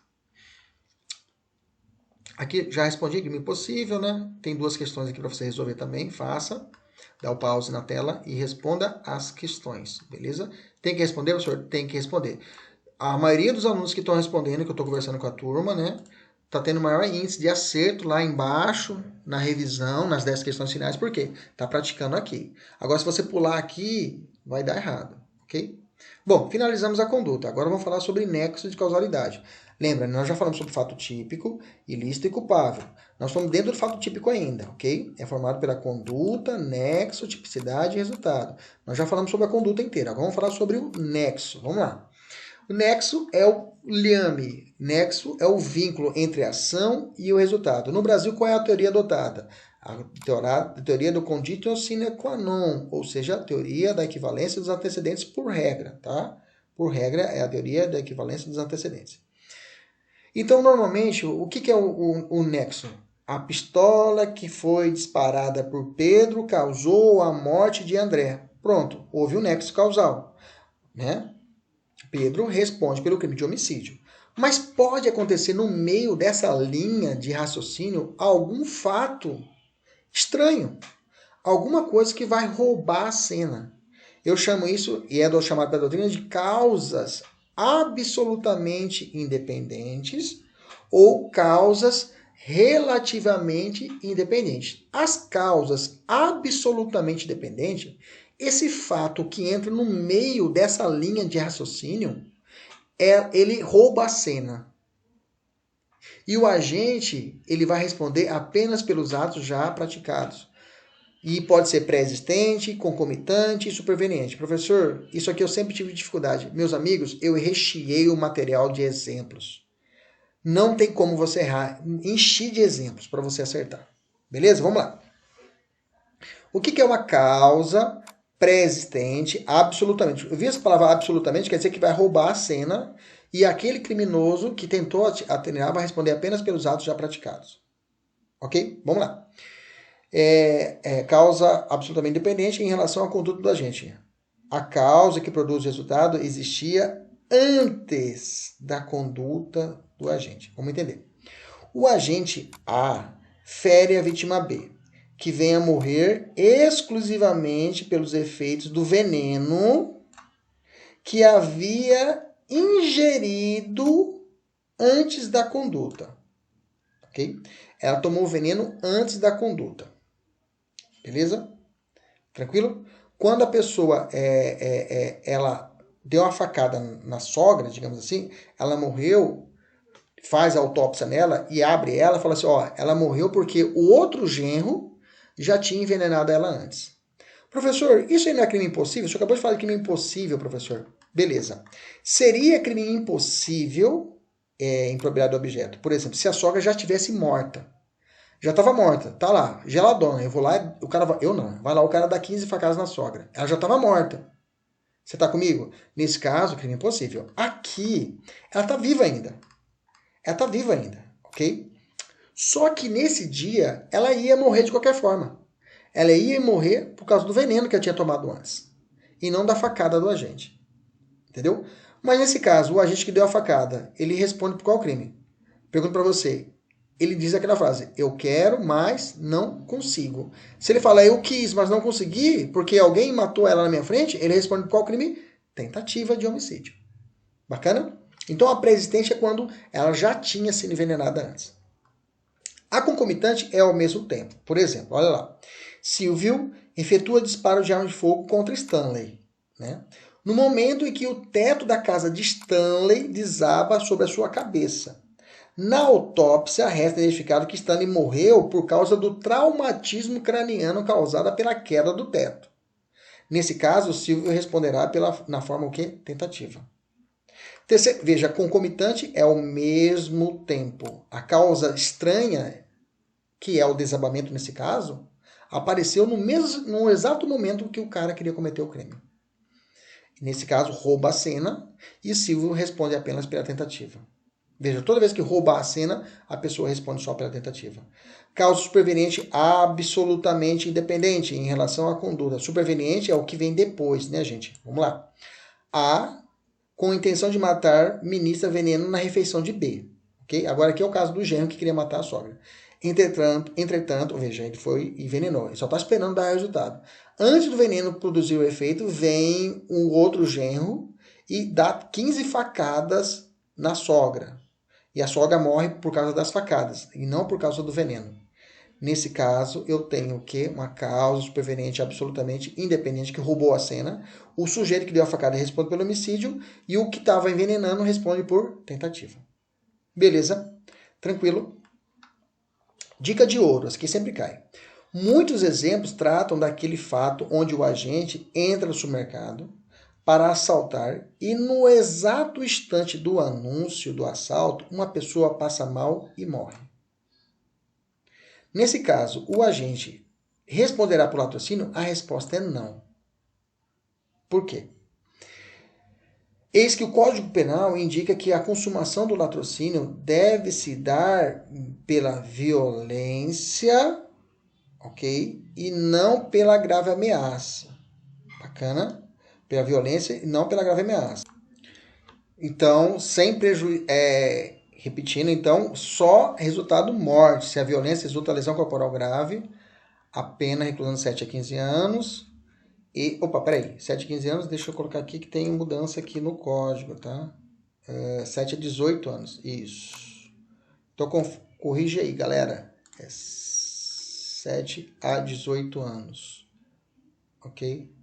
Aqui já respondi crime impossível, né? Tem duas questões aqui para você resolver também. Faça, dá o pause na tela e responda as questões, beleza? Tem que responder, professor? Tem que responder. A maioria dos alunos que estão respondendo, que eu estou conversando com a turma, né? Tá tendo maior índice de acerto lá embaixo, na revisão, nas 10 questões finais. Por quê? Tá praticando aqui. Agora, se você pular aqui, vai dar errado, ok? Bom, finalizamos a conduta. Agora vamos falar sobre nexo de causalidade. Lembra, nós já falamos sobre fato típico, ilícito e culpável. Nós estamos dentro do fato típico ainda, ok? É formado pela conduta, nexo, tipicidade e resultado. Nós já falamos sobre a conduta inteira. Agora vamos falar sobre o nexo. Vamos lá. O nexo é o liame. Nexo é o vínculo entre a ação e o resultado. No Brasil, qual é a teoria adotada? A teoria do conditio sine qua non, ou seja, a teoria da equivalência dos antecedentes por regra, tá? Por regra, é a teoria da equivalência dos antecedentes. Então, normalmente, o que é o nexo? A pistola que foi disparada por Pedro causou a morte de André. Pronto, houve um nexo causal, né? Pedro responde pelo crime de homicídio. Mas pode acontecer no meio dessa linha de raciocínio algum fato estranho, alguma coisa que vai roubar a cena. Eu chamo isso, e é chamado pela doutrina, de causas absolutamente independentes ou causas relativamente independentes. As causas absolutamente dependentes, esse fato que entra no meio dessa linha de raciocínio, ele rouba a cena. E o agente, ele vai responder apenas pelos atos já praticados. E pode ser pré-existente, concomitante e superveniente. Professor, isso aqui eu sempre tive dificuldade. Meus amigos, eu recheei o material de exemplos. Não tem como você errar. Enchi de exemplos para você acertar. Beleza? Vamos lá. O que é uma causa pré-existente absolutamente? Eu vi essa palavra absolutamente, quer dizer que vai roubar a cena e aquele criminoso que tentou atirar vai responder apenas pelos atos já praticados. Ok? Vamos lá. Causa absolutamente independente em relação à conduta do agente. A causa que produz o resultado existia antes da conduta do agente. Vamos entender. O agente A fere a vítima B, que vem a morrer exclusivamente pelos efeitos do veneno que havia ingerido antes da conduta. Ok? Ela tomou o veneno antes da conduta. Beleza? Tranquilo? Quando a pessoa ela deu uma facada na sogra, digamos assim, ela morreu, faz a autópsia nela e abre ela e fala assim, ó, ela morreu porque o outro genro já tinha envenenado ela antes. Professor, isso aí não é crime impossível? O senhor acabou de falar de crime impossível, professor. Beleza. Seria crime impossível improbidade do objeto. Por exemplo, se a sogra já estivesse morta. Já estava morta, tá lá, geladona. Eu vou lá, o cara vai. Eu não. Vai lá, o cara dá 15 facadas na sogra. Ela já estava morta. Você tá comigo? Nesse caso, crime impossível. Aqui, ela tá viva ainda. Ela tá viva ainda, ok? Só que nesse dia, ela ia morrer de qualquer forma. Ela ia morrer por causa do veneno que ela tinha tomado antes. E não da facada do agente. Entendeu? Mas nesse caso, o agente que deu a facada, ele responde por qual crime? Pergunto para você. Ele diz aquela frase, eu quero, mas não consigo. Se ele fala, eu quis, mas não consegui, porque alguém matou ela na minha frente, ele responde por qual crime? Tentativa de homicídio. Bacana? Então a pré-existente é quando ela já tinha sido envenenada antes. A concomitante é ao mesmo tempo. Por exemplo, olha lá. Silvio efetua disparo de arma de fogo contra Stanley, né? No momento em que o teto da casa de Stanley desaba sobre a sua cabeça. Na autópsia, resta identificado que Stanley morreu por causa do traumatismo craniano causado pela queda do teto. Nesse caso, Silvio responderá na forma o quê? Tentativa. Terceiro, veja, concomitante é ao mesmo tempo. A causa estranha, que é o desabamento nesse caso, apareceu no exato momento que o cara queria cometer o crime. Nesse caso, rouba a cena e Silvio responde apenas pela tentativa. Veja, toda vez que rouba a cena, a pessoa responde só pela tentativa. Causa superveniente absolutamente independente em relação à conduta. Superveniente é o que vem depois, né, gente? Vamos lá. A, com intenção de matar, ministra veneno na refeição de B. ok? Agora aqui é o caso do genro que queria matar a sogra. Entretanto, veja, ele foi e envenenou. Ele só está esperando dar resultado. Antes do veneno produzir o efeito, vem um outro genro e dá 15 facadas na sogra. E a sogra morre por causa das facadas, e não por causa do veneno. Nesse caso, eu tenho o quê? Uma causa superveniente absolutamente independente que roubou a cena. O sujeito que deu a facada responde pelo homicídio e o que estava envenenando responde por tentativa. Beleza? Tranquilo? Dica de ouro, essa aqui sempre cai. Muitos exemplos tratam daquele fato onde o agente entra no supermercado para assaltar e no exato instante do anúncio do assalto, uma pessoa passa mal e morre. Nesse caso, o agente responderá por latrocínio? A resposta é não. Por quê? Eis que o Código Penal indica que a consumação do latrocínio deve se dar pela violência, ok? E não pela grave ameaça. Bacana? Pela violência e não pela grave ameaça. Então, sem prejuízo... repetindo, então, só resultado morte. Se a violência resulta lesão corporal grave, a pena reclusão de 7 a 15 anos. E, 7 a 15 anos, deixa eu colocar aqui que tem mudança aqui no código, tá? 7 a 18 anos, isso. Então, corrige aí, galera. É 7 a 18 anos, ok?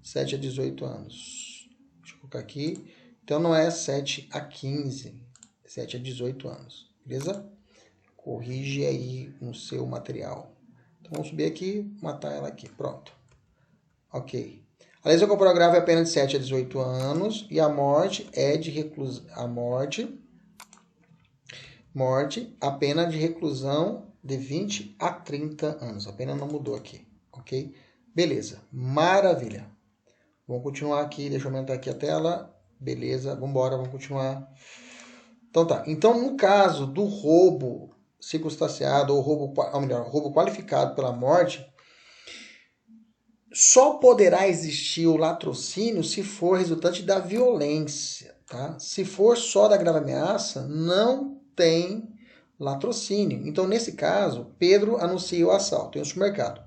7 a 18 anos. Deixa eu colocar aqui. Então, não é 7 a 15, é 7 a 18 anos, beleza? Corrige aí no seu material. Então, vamos subir aqui, matar ela aqui, pronto. Ok. A lesão corporal grave é a pena de 7 a 18 anos e a morte é de reclusão. A pena de reclusão de 20 a 30 anos. A pena não mudou aqui, ok? Beleza, maravilha. Vamos continuar aqui, deixa eu aumentar aqui a tela. Beleza, vamos embora, vamos continuar. Então tá, então no caso do roubo circunstanciado ou roubo qualificado pela morte, só poderá existir o latrocínio se for resultante da violência, tá? Se for só da grave ameaça, não tem latrocínio. Então, nesse caso, Pedro anuncia o assalto em um supermercado.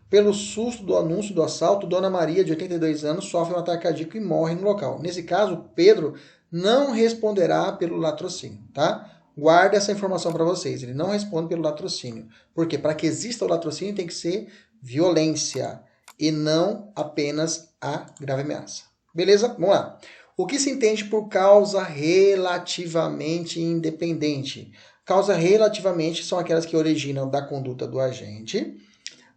Pelo susto do anúncio do assalto, Dona Maria, de 82 anos, sofre um ataque cardíaco e morre no local. Nesse caso, Pedro não responderá pelo latrocínio, tá? Guarda essa informação para vocês. Ele não responde pelo latrocínio. Por quê? Para que exista o latrocínio tem que ser violência e não apenas a grave ameaça. Beleza? Vamos lá. O que se entende por causa relativamente independente? Causa relativamente são aquelas que originam da conduta do agente,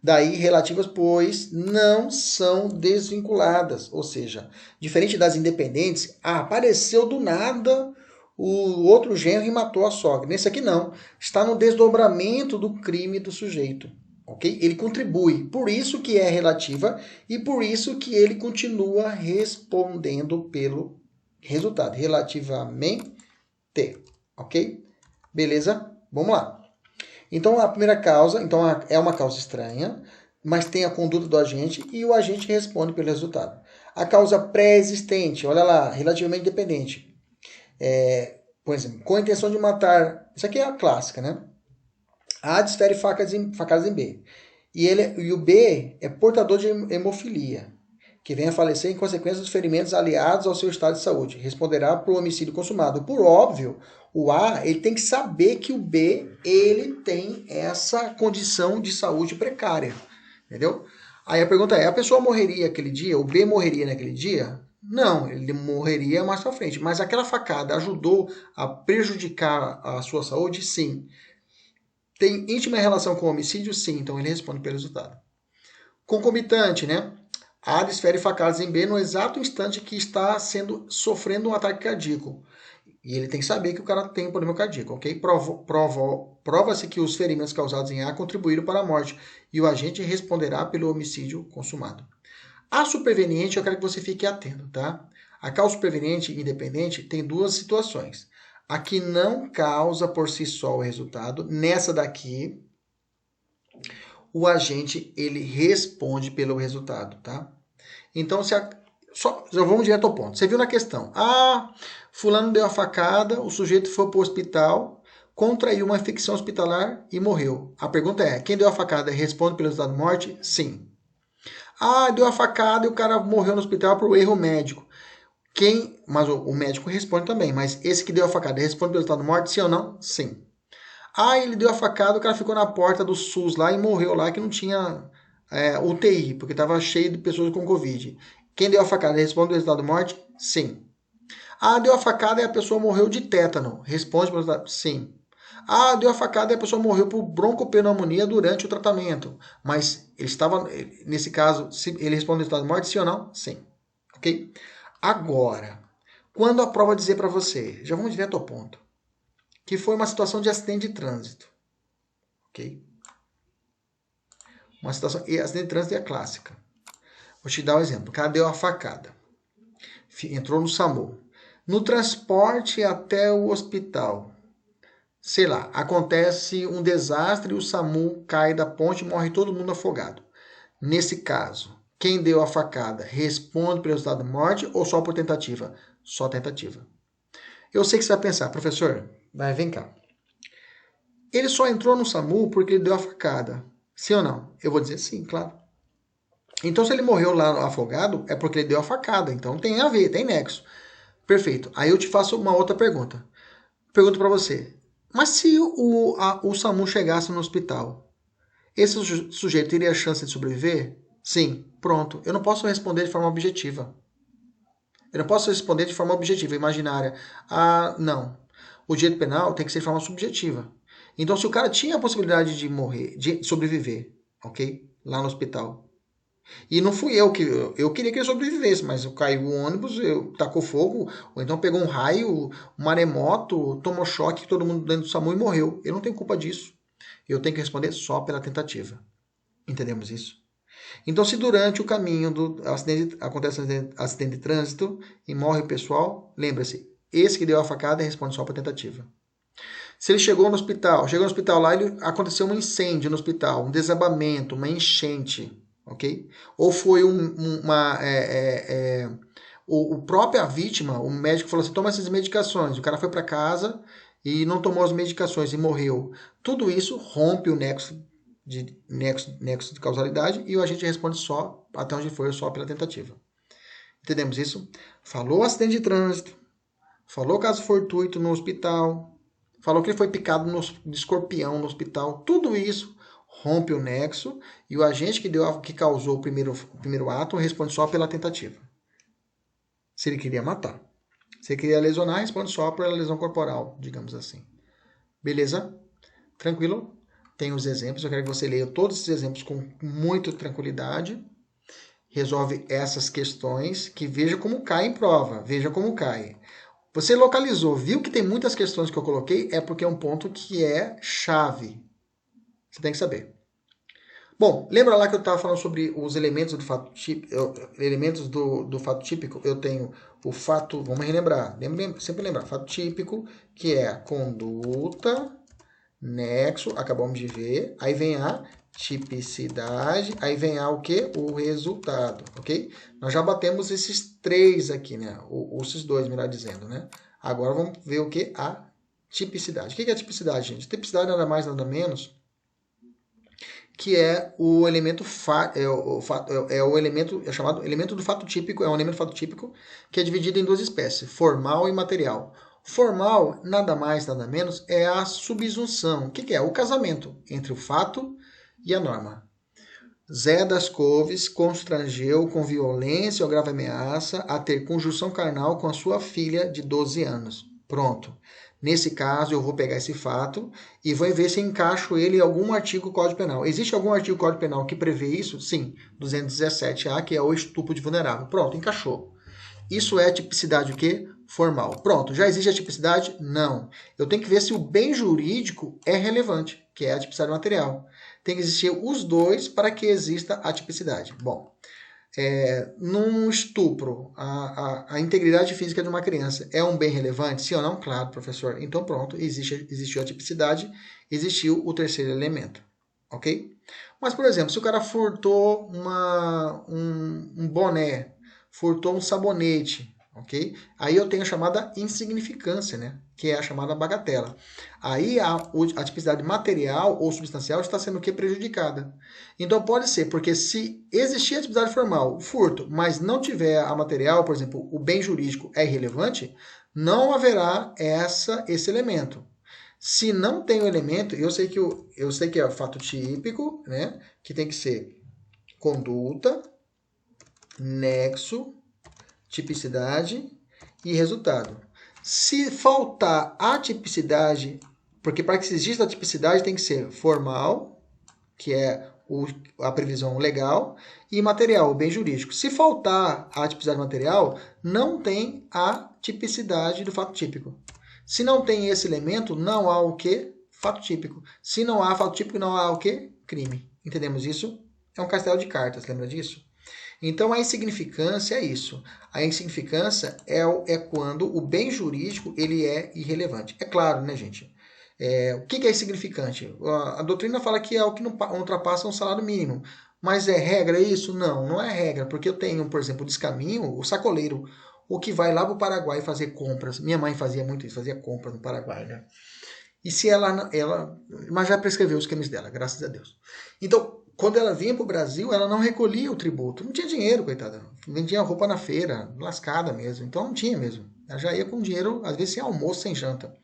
daí relativas, pois não são desvinculadas. Ou seja, diferente das independentes, apareceu do nada o outro genro e matou a sogra. Nesse aqui não. Está no desdobramento do crime do sujeito. Okay? Ele contribui, por isso que é relativa e por isso que ele continua respondendo pelo resultado, relativamente, ok? Beleza? Vamos lá. Então, a primeira causa, então é uma causa estranha, mas tem a conduta do agente e o agente responde pelo resultado. A causa pré-existente, olha lá, relativamente independente. Por exemplo, com a intenção de matar, isso aqui é a clássica, né? A desfere facadas em B. E o B é portador de hemofilia, que vem a falecer em consequência dos ferimentos aliados ao seu estado de saúde. Responderá por homicídio consumado. Por óbvio, o A ele tem que saber que o B ele tem essa condição de saúde precária. Entendeu? Aí a pergunta é, a pessoa morreria aquele dia? O B morreria naquele dia? Não, ele morreria mais pra frente. Mas aquela facada ajudou a prejudicar a sua saúde? Sim. Tem íntima relação com o homicídio? Sim, então ele responde pelo resultado. Concomitante, né? A desfere facadas em B no exato instante que está sofrendo um ataque cardíaco. E ele tem que saber que o cara tem problema cardíaco, ok? Prova-se que os ferimentos causados em A contribuíram para a morte e o agente responderá pelo homicídio consumado. A superveniente, eu quero que você fique atento, tá? A causa superveniente independente tem duas situações. A que não causa por si só o resultado, nessa daqui, o agente ele responde pelo resultado, tá? Então, já vamos direto ao ponto. Você viu na questão, fulano deu a facada, o sujeito foi para o hospital, contraiu uma infecção hospitalar e morreu. A pergunta é, quem deu a facada responde pelo resultado de morte? Sim. Ah, deu a facada e o cara morreu no hospital por erro médico. Mas o médico responde também, mas esse que deu a facada responde pelo resultado de morte, sim ou não? Sim. Ah, ele deu a facada, o cara ficou na porta do SUS lá e morreu lá que não tinha UTI, porque estava cheio de pessoas com Covid. Quem deu a facada responde pelo resultado de morte? Sim. Ah, deu a facada e a pessoa morreu de tétano. Responde pelo resultado? Sim. Ah, deu a facada e a pessoa morreu por broncopneumonia durante o tratamento. Mas ele estava, nesse caso, ele responde o resultado de morte, sim ou não? Sim. Ok? Agora, quando a prova dizer para você, já vamos direto ao ponto, que foi uma situação de acidente de trânsito. Ok? Uma situação, e acidente de trânsito é clássica. Vou te dar um exemplo. O cara deu a facada. Entrou no SAMU. No transporte até o hospital, sei lá, acontece um desastre e o SAMU cai da ponte e morre todo mundo afogado. Nesse caso, quem deu a facada responde pelo resultado de morte ou só por tentativa? Só tentativa. Eu sei que você vai pensar, professor, mas vem cá. Ele só entrou no SAMU porque ele deu a facada. Sim ou não? Eu vou dizer sim, claro. Então, se ele morreu lá afogado, é porque ele deu a facada. Então, tem a ver, tem nexo. Perfeito. Aí eu te faço uma outra pergunta. Pergunto para você. Mas se o SAMU chegasse no hospital, esse sujeito teria chance de sobreviver? Sim. Pronto. Eu não posso responder de forma objetiva. Eu não posso responder de forma objetiva, imaginária. Ah, não. O direito penal tem que ser de forma subjetiva. Então, se o cara tinha a possibilidade de morrer, de sobreviver, ok? Lá no hospital. E não fui eu que. Eu queria que ele sobrevivesse, mas caiu o ônibus, tacou fogo, ou então pegou um raio, um maremoto, tomou choque, todo mundo dentro do SAMU e morreu. Eu não tenho culpa disso. Eu tenho que responder só pela tentativa. Entendemos isso? Então, se durante o caminho do acidente acontece um acidente de trânsito e morre o pessoal, lembra-se, esse que deu a facada responde só por tentativa. Se ele chegou no hospital lá, aconteceu um incêndio no hospital, um desabamento, uma enchente, ok? Ou foi o própria vítima, o médico falou assim, toma essas medicações. O cara foi para casa e não tomou as medicações e morreu. Tudo isso rompe o nexo de causalidade e o agente responde só, até onde foi, só pela tentativa. Entendemos isso? Falou acidente de trânsito, falou caso fortuito no hospital, falou que ele foi picado de escorpião no hospital. Tudo isso rompe o nexo e o agente que causou o primeiro ato responde só pela tentativa. Se ele queria matar. Se ele queria lesionar, responde só pela lesão corporal, digamos assim. Beleza? Tranquilo? Tem os exemplos, eu quero que você leia todos esses exemplos com muita tranquilidade. Resolve essas questões, que veja como cai em prova, veja como cai. Você localizou, viu que tem muitas questões que eu coloquei, é porque é um ponto que é chave. Você tem que saber. Bom, lembra lá que eu estava falando sobre os elementos do fato típico? Elementos do fato típico, eu tenho o fato, vamos relembrar, sempre lembrar, fato típico, que é a conduta, nexo, acabamos de ver, aí vem a tipicidade, aí vem o quê? O resultado, ok? Nós já batemos esses três aqui, né? Esses dois, melhor dizendo, né? Agora vamos ver o que? A tipicidade. O que é a tipicidade, gente? Tipicidade nada mais, nada menos que é o elemento é chamado elemento do fato típico, é um elemento do fato típico que é dividido em duas espécies, formal e material. Formal, nada mais, nada menos, é a subsunção. O que é? O casamento entre o fato e a norma. Zé das Couves constrangeu com violência ou grave ameaça a ter conjunção carnal com a sua filha de 12 anos. Pronto. Nesse caso, eu vou pegar esse fato e vou ver se encaixo ele em algum artigo do Código Penal. Existe algum artigo do Código Penal que prevê isso? Sim, 217A, que é o estupro de vulnerável. Pronto, encaixou. Isso é tipicidade o quê? Formal. Pronto, já existe a tipicidade? Não. Eu tenho que ver se o bem jurídico é relevante, que é a tipicidade material. Tem que existir os dois para que exista a tipicidade. Bom, num estupro, a integridade física de uma criança é um bem relevante? Sim ou não? Claro, professor. Então pronto, existiu a tipicidade, existiu o terceiro elemento. Ok? Mas, por exemplo, se o cara furtou um boné, furtou um sabonete, ok? Aí eu tenho a chamada insignificância, né? Que é a chamada bagatela. Aí a tipicidade material ou substancial está sendo o que? Prejudicada. Então pode ser, porque se existir a tipicidade formal, o furto, mas não tiver a material, por exemplo, o bem jurídico é irrelevante, não haverá esse elemento. Se não tem o elemento, eu sei que é fato típico, né? Que tem que ser conduta, nexo, tipicidade e resultado. Se faltar a tipicidade, porque para que exista a tipicidade tem que ser formal, que é a previsão legal, e material, o bem jurídico. Se faltar a tipicidade material, não tem a tipicidade do fato típico. Se não tem esse elemento, não há o que? Fato típico. Se não há fato típico, não há o que? Crime. Entendemos isso? É um castelo de cartas, lembra disso? Então, a insignificância é isso. A insignificância é quando o bem jurídico ele é irrelevante. É claro, né, gente? O que é insignificante? A doutrina fala que é o que não ultrapassa um salário mínimo. Mas é regra isso? Não, não é regra. Porque eu tenho, por exemplo, o descaminho, o sacoleiro, o que vai lá para o Paraguai fazer compras. Minha mãe fazia muito isso, fazia compras no Paraguai, né? E se ela mas já prescreveu os crimes dela, graças a Deus. Então, quando ela vinha para o Brasil, ela não recolhia o tributo. Não tinha dinheiro, coitada. Vendia roupa na feira, lascada mesmo. Então não tinha mesmo. Ela já ia com dinheiro, às vezes sem almoço, sem janta.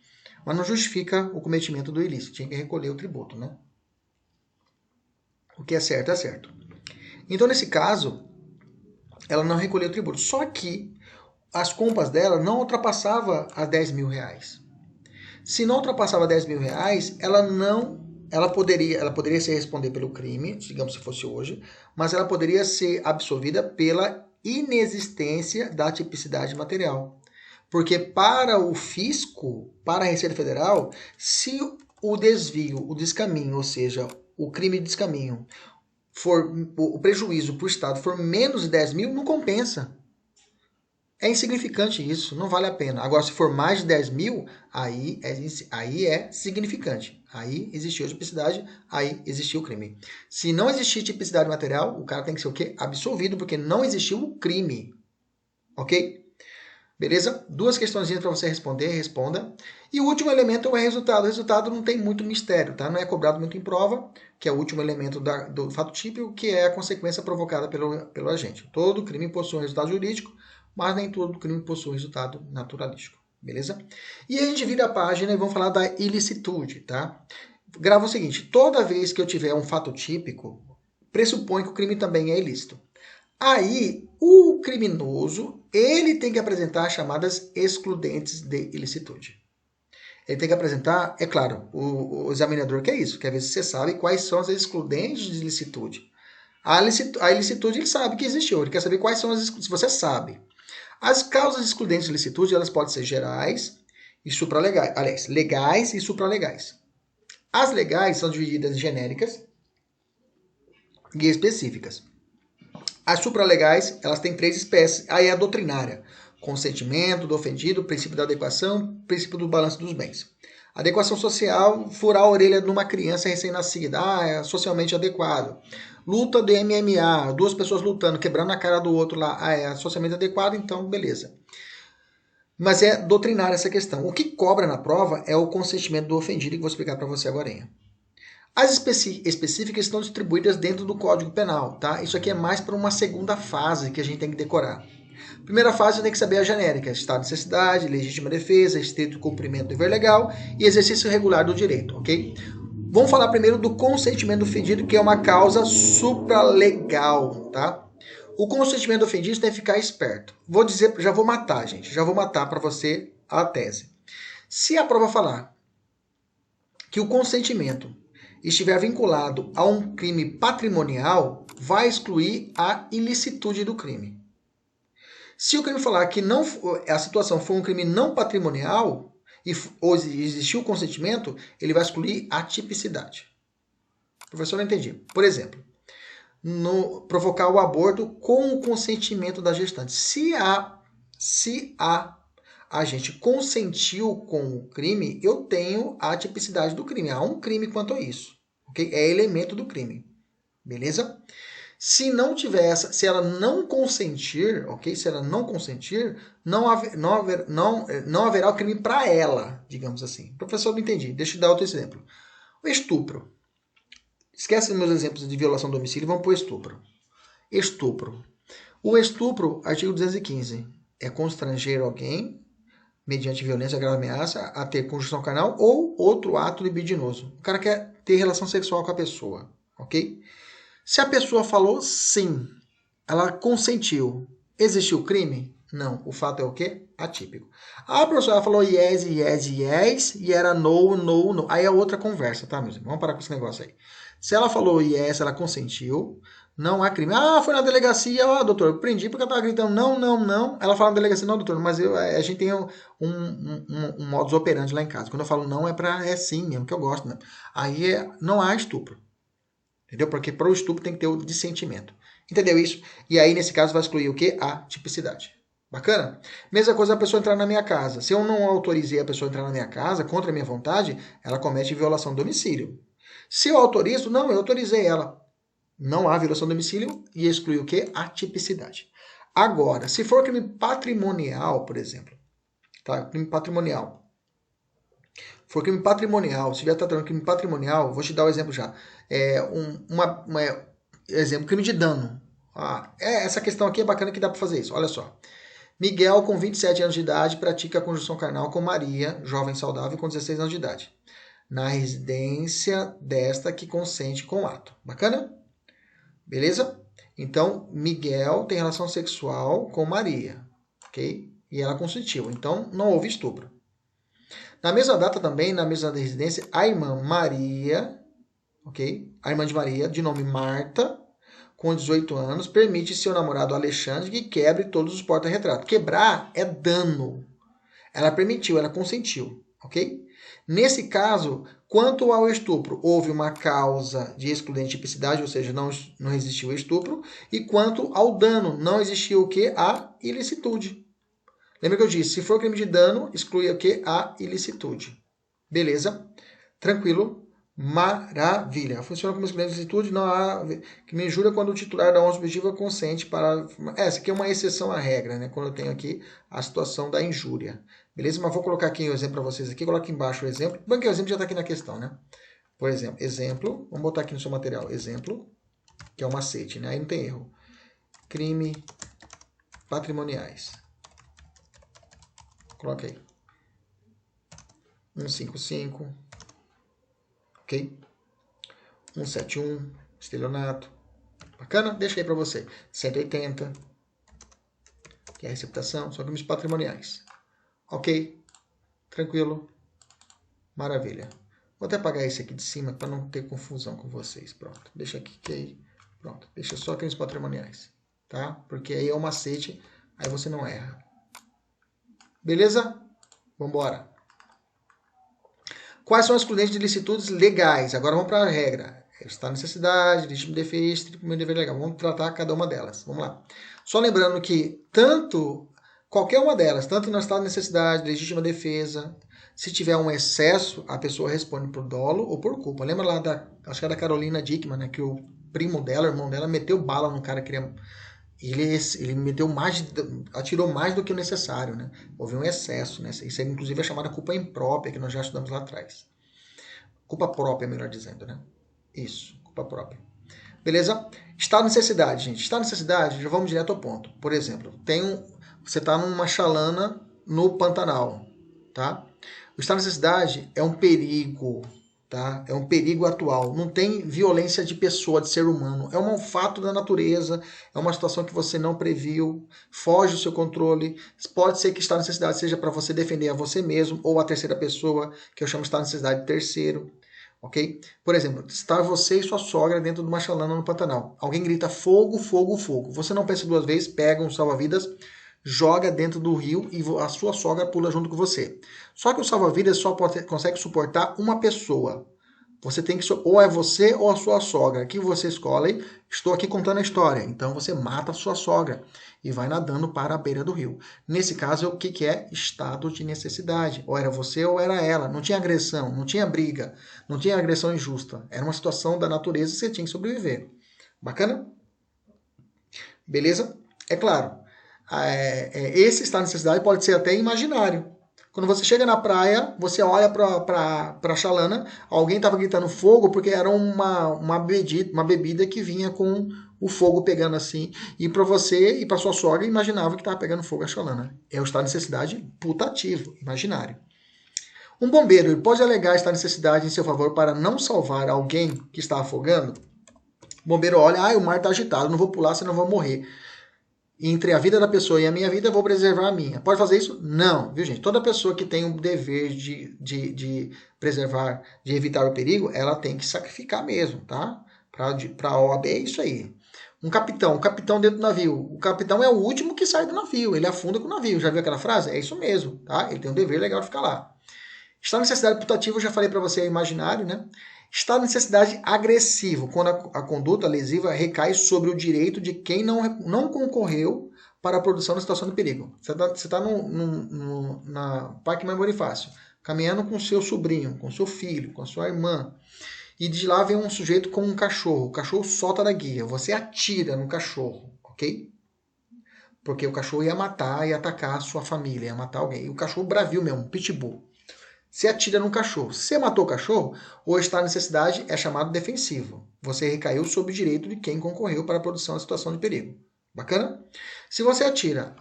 Mas não justifica o cometimento do ilícito. Tinha que recolher o tributo, né? O que é certo, é certo. Então, nesse caso, ela não recolheu o tributo. Só que as compras dela não ultrapassavam a 10 mil reais. Se não ultrapassava 10 mil reais, ela poderia se responder pelo crime, digamos se fosse hoje, mas ela poderia ser absolvida pela inexistência da tipicidade material. Porque para o fisco, para a Receita Federal, se o desvio, o descaminho, ou seja, o crime de descaminho, o prejuízo para o Estado for menos de 10 mil, não compensa. É insignificante isso, não vale a pena. Agora, se for mais de 10 mil, aí é significante. Aí existiu a tipicidade, aí existiu o crime. Se não existir tipicidade material, o cara tem que ser o quê? Absolvido, porque não existiu o crime. Ok? Beleza? Duas questõezinhas para você responder, responda. E o último elemento é o resultado. O resultado não tem muito mistério, tá? Não é cobrado muito em prova, que é o último elemento do fato típico, que é a consequência provocada pelo agente. Todo crime possui um resultado jurídico, mas nem todo crime possui resultado naturalístico, beleza? E a gente vira a página e vamos falar da ilicitude, tá? Grava o seguinte, toda vez que eu tiver um fato típico, pressupõe que o crime também é ilícito. Aí, o criminoso, ele tem que apresentar as chamadas excludentes de ilicitude. Ele tem que apresentar, é claro, o examinador quer isso, quer ver se você sabe quais são as excludentes de ilicitude. A ilicitude ele sabe que existiu, ele quer saber quais são as excludentes, se você sabe. As causas excludentes de licitude, elas podem ser gerais e supralegais. Aliás, legais e supralegais. As legais são divididas em genéricas e específicas. As supralegais, elas têm 3 espécies. Aí é a doutrinária. Consentimento do ofendido, princípio da adequação, princípio do balanço dos bens. Adequação social, furar a orelha de uma criança recém-nascida. É socialmente adequado. Luta de MMA, 2 pessoas lutando, quebrando a cara do outro lá. É socialmente adequado, então beleza. Mas é doutrinária essa questão. O que cobra na prova é o consentimento do ofendido, que eu vou explicar para você agora. As específicas estão distribuídas dentro do Código Penal, tá? Isso aqui é mais para uma segunda fase que a gente tem que decorar. Primeira fase, tem que saber a genérica: estado de necessidade, legítima defesa, estrito cumprimento do dever legal e exercício regular do direito, ok? Vamos falar primeiro do consentimento do ofendido, que é uma causa supralegal, tá? O consentimento do ofendido tem que ficar esperto. Vou dizer, já vou matar, gente, já vou matar para você a tese. Se a prova falar que o consentimento estiver vinculado a um crime patrimonial, vai excluir a ilicitude do crime. Se o crime falar que não, a situação foi um crime não patrimonial, ou existiu o consentimento, ele vai excluir a tipicidade. Professor, não entendi. Por exemplo, provocar o aborto com o consentimento da gestante. Se a gente consentiu com o crime, eu tenho a tipicidade do crime. Há um crime quanto a isso. Okay? É elemento do crime. Beleza? Se não tiver essa, se ela não consentir, ok? Se ela não consentir, não haverá o crime para ela, digamos assim. Professor, não entendi. Deixa eu dar outro exemplo. O estupro. Esquece os meus exemplos de violação do domicílio e vamos para o estupro. Estupro. O estupro, artigo 215, é constranger alguém, mediante violência, grave ameaça, a ter conjunção carnal ou outro ato libidinoso. O cara quer ter relação sexual com a pessoa, ok? Se a pessoa falou sim, ela consentiu, existiu crime? Não. O fato é o quê? Atípico. A professora falou yes, yes, yes, e era no, no, no. Aí é outra conversa, tá, meus irmãos? Vamos parar com esse negócio aí. Se ela falou yes, ela consentiu, não há crime. Ah, foi na delegacia, ó, doutor, eu prendi porque eu tava gritando não, não, não. Ela fala na delegacia, não, doutor, mas a gente tem um modus operandi lá em casa. Quando eu falo não, é sim mesmo, que eu gosto, né? Aí não há estupro. Entendeu? Porque para o estupro tem que ter o dissentimento. Entendeu isso? E aí, nesse caso, vai excluir o quê? A tipicidade. Bacana? Mesma coisa a pessoa entrar na minha casa. Se eu não autorizei a pessoa a entrar na minha casa contra a minha vontade, ela comete violação do domicílio. Se eu autorizo, não, eu autorizei ela. Não há violação do domicílio e exclui o quê? A tipicidade. Agora, se for crime patrimonial, por exemplo, tá? Crime patrimonial. For crime patrimonial, se estiver tratando de crime patrimonial, vou te dar o exemplo já. Exemplo, crime de dano. Essa questão aqui é bacana que dá para fazer isso. Olha só. Miguel, com 27 anos de idade, pratica a conjunção carnal com Maria, jovem saudável, com 16 anos de idade. Na residência desta que consente com o ato. Bacana? Beleza? Então, Miguel tem relação sexual com Maria. Ok? E ela consentiu. Então, não houve estupro. Na mesma data também, na mesma residência, a irmã Maria, ok? A irmã de Maria, de nome Marta, com 18 anos, permite seu namorado Alexandre que quebre todos os porta-retratos. Quebrar é dano. Ela permitiu, ela consentiu, ok? Nesse caso, quanto ao estupro, houve uma causa de excludente tipicidade, ou seja, não existiu o estupro, e quanto ao dano, não existiu o que? A ilicitude. Lembra que eu disse, se for crime de dano, exclui o quê? A ilicitude. Beleza? Tranquilo? Maravilha. Funciona como excludente de ilicitude, não há que me injúria quando o titular da honra subjetiva consente para... Essa aqui é uma exceção à regra, né? Quando eu tenho aqui a situação da injúria. Beleza? Mas vou colocar aqui o exemplo para vocês aqui. Coloca embaixo o exemplo. Bom, que o exemplo já está aqui na questão, né? Por exemplo, vamos botar aqui no seu material. Exemplo, que é um macete, né? Aí não tem erro. Crime patrimoniais. Coloca aí. 155, ok? 171, estelionato. Bacana? Deixa aí para você. 180, que é a receptação, só crimes patrimoniais. Ok? Tranquilo? Maravilha. Vou até apagar esse aqui de cima para não ter confusão com vocês. Pronto. Deixa aqui, que aí. Pronto. Deixa só crimes patrimoniais. Tá? Porque aí é um macete, aí você não erra. Beleza? Vambora. Quais são as excludentes de ilicitudes legais? Agora vamos para a regra. Está necessidade, legítimo defeito, primeiro dever legal. Vamos tratar cada uma delas. Vamos lá. Só lembrando que qualquer uma delas, tanto no estado de necessidade, legítima defesa, se tiver um excesso, a pessoa responde por dolo ou por culpa. Lembra lá acho que era da Carolina Dickman, né, que o primo dela, o irmão dela, meteu bala no cara que queria... Ele meteu atirou mais do que o necessário, né? Houve um excesso, né? Isso aí, inclusive, é chamada culpa imprópria, que nós já estudamos lá atrás. Culpa própria, melhor dizendo, né? Isso, culpa própria. Beleza? Estado de necessidade, gente. Estado de necessidade, já vamos direto ao ponto. Por exemplo, você está numa chalana no Pantanal, tá? O estado de necessidade é um perigo, tá? É um perigo atual. Não tem violência de pessoa, de ser humano. É um fato da natureza, é uma situação que você não previu, foge do seu controle. Pode ser que estado de necessidade seja para você defender a você mesmo ou a terceira pessoa, que eu chamo de estado de necessidade de terceiro. Ok? Por exemplo, está você e sua sogra dentro de uma chalana no Pantanal. Alguém grita fogo, fogo, fogo. Você não pensa duas vezes, pega um salva-vidas, joga dentro do rio e a sua sogra pula junto com você. Só que o salva-vidas só consegue suportar uma pessoa. Você tem que... Ou é você ou a sua sogra. Aqui você escolhe. Estou aqui contando a história. Então você mata a sua sogra e vai nadando para a beira do rio. Nesse caso, o que é estado de necessidade? Ou era você ou era ela. Não tinha agressão, não tinha briga, não tinha agressão injusta. Era uma situação da natureza e você tinha que sobreviver. Bacana? Beleza? É claro, esse estado de necessidade pode ser até imaginário. Quando você chega na praia, você olha para a chalana, alguém estava gritando fogo porque era uma bebida que vinha com o fogo pegando assim. E para você e para sua sogra imaginava que estava pegando fogo a chalana. É o estado de necessidade putativo, imaginário. Um bombeiro ele pode alegar esta necessidade em seu favor para não salvar alguém que está afogando? O bombeiro olha, o mar está agitado, não vou pular, senão eu vou morrer. Entre a vida da pessoa e a minha vida, eu vou preservar a minha. Pode fazer isso? Não, viu gente? Toda pessoa que tem o dever de preservar, de evitar o perigo, ela tem que sacrificar mesmo, tá? Para a OAB é isso aí. Um capitão dentro do navio. O capitão é o último que sai do navio, ele afunda com o navio. Já viu aquela frase? É isso mesmo, tá? Ele tem um dever legal de ficar lá. Estado de necessidade putativa, eu já falei para você, é imaginário, né? Estado de necessidade agressivo, quando a conduta lesiva recai sobre o direito de quem não concorreu para a produção da situação de perigo. Você tá na Parque Mãe Bonifácio, caminhando com seu sobrinho, com seu filho, com sua irmã, e de lá vem um sujeito com um cachorro. O cachorro solta da guia, você atira no cachorro, ok? Porque o cachorro ia matar, ia atacar a sua família, ia matar alguém. E o cachorro bravio mesmo, um pitbull. Você atira no cachorro. Se você matou o cachorro, o estado de necessidade é chamado defensivo. Você recaiu sob o direito de quem concorreu para a produção da situação de perigo. Bacana? Se você atira,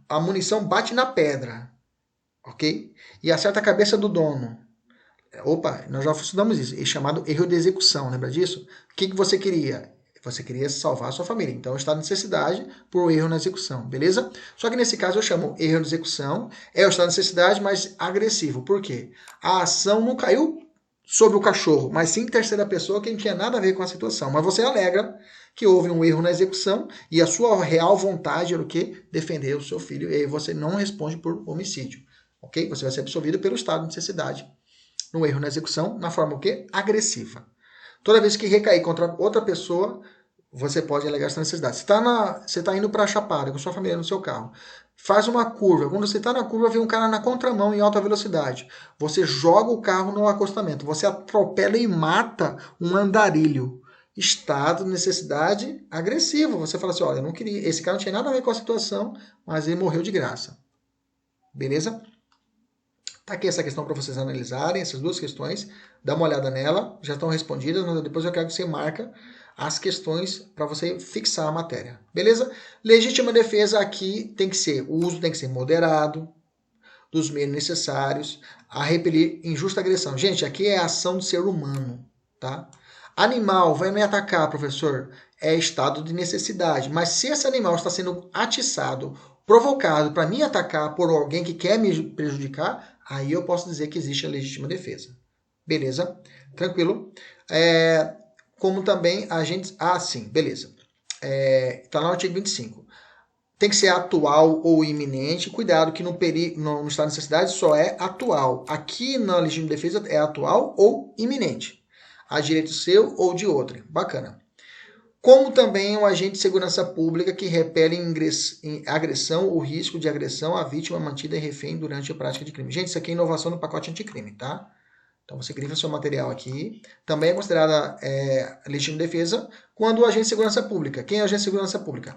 a munição bate na pedra, ok? E acerta a cabeça do dono. Opa, nós já estudamos isso. É chamado erro de execução, lembra disso? O que você queria? Você queria salvar a sua família. Então, está de necessidade por erro na execução, beleza? Só que nesse caso eu chamo erro de execução, é o estado de necessidade, mas agressivo. Por quê? A ação não caiu sobre o cachorro, mas sim em terceira pessoa, que não tinha nada a ver com a situação. Mas você alega que houve um erro na execução e a sua real vontade era o quê? Defender o seu filho. E aí você não responde por homicídio, ok? Você vai ser absolvido pelo estado de necessidade no erro na execução, na forma o quê? Agressiva. Toda vez que recair contra outra pessoa, você pode alegar essa necessidade. Você está indo para a Chapada com sua família no seu carro. Faz uma curva. Quando você está na curva, vem um cara na contramão em alta velocidade. Você joga o carro no acostamento. Você atropela e mata um andarilho. Estado de necessidade agressivo. Você fala assim, olha, eu não queria. Esse cara não tinha nada a ver com a situação, mas ele morreu de graça. Beleza? Tá aqui essa questão para vocês analisarem, essas duas questões. Dá uma olhada nela, já estão respondidas, mas depois eu quero que você marque as questões para você fixar a matéria. Beleza? Legítima defesa aqui tem que ser, o uso tem que ser moderado, dos meios necessários, a repelir injusta agressão. Gente, aqui é a ação do ser humano, tá? Animal vai me atacar, professor, é estado de necessidade. Mas se esse animal está sendo atiçado, provocado para me atacar por alguém que quer me prejudicar, aí eu posso dizer que existe a legítima defesa. Beleza? Tranquilo? Como também a gente... sim, beleza. Está lá no artigo 25. Tem que ser atual ou iminente. Cuidado que no estado de necessidade só é atual. Aqui na legítima defesa é atual ou iminente. A direito seu ou de outrem. Bacana. Como também um agente de segurança pública que repele em agressão ou risco de agressão à vítima mantida refém durante a prática de crime. Gente, isso aqui é inovação no pacote anticrime, tá? Então você grifa seu material aqui. Também é considerada legítima defesa quando o agente de segurança pública. Quem é o agente de segurança pública?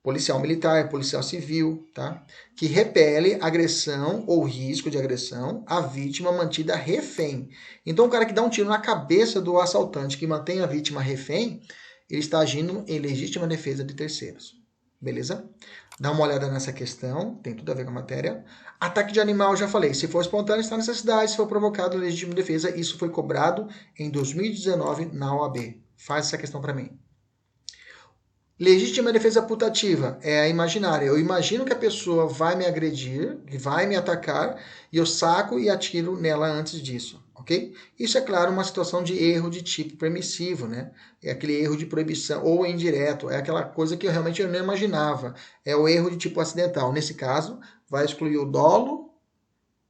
Policial militar, policial civil, tá? Que repele agressão ou risco de agressão à vítima mantida refém. Então o cara que dá um tiro na cabeça do assaltante que mantém a vítima refém, ele está agindo em legítima defesa de terceiros. Beleza? Dá uma olhada nessa questão, tem tudo a ver com a matéria. Ataque de animal, já falei. Se for espontâneo, está em necessidade. Se for provocado, legítima defesa. Isso foi cobrado em 2019 na OAB. Faz essa questão para mim. Legítima defesa putativa é a imaginária. Eu imagino que a pessoa vai me agredir, vai me atacar, e eu saco e atiro nela antes disso. Okay? Isso é, claro, uma situação de erro de tipo permissivo, né? É aquele erro de proibição ou indireto, é aquela coisa que eu realmente não imaginava. É o erro de tipo acidental. Nesse caso, vai excluir o dolo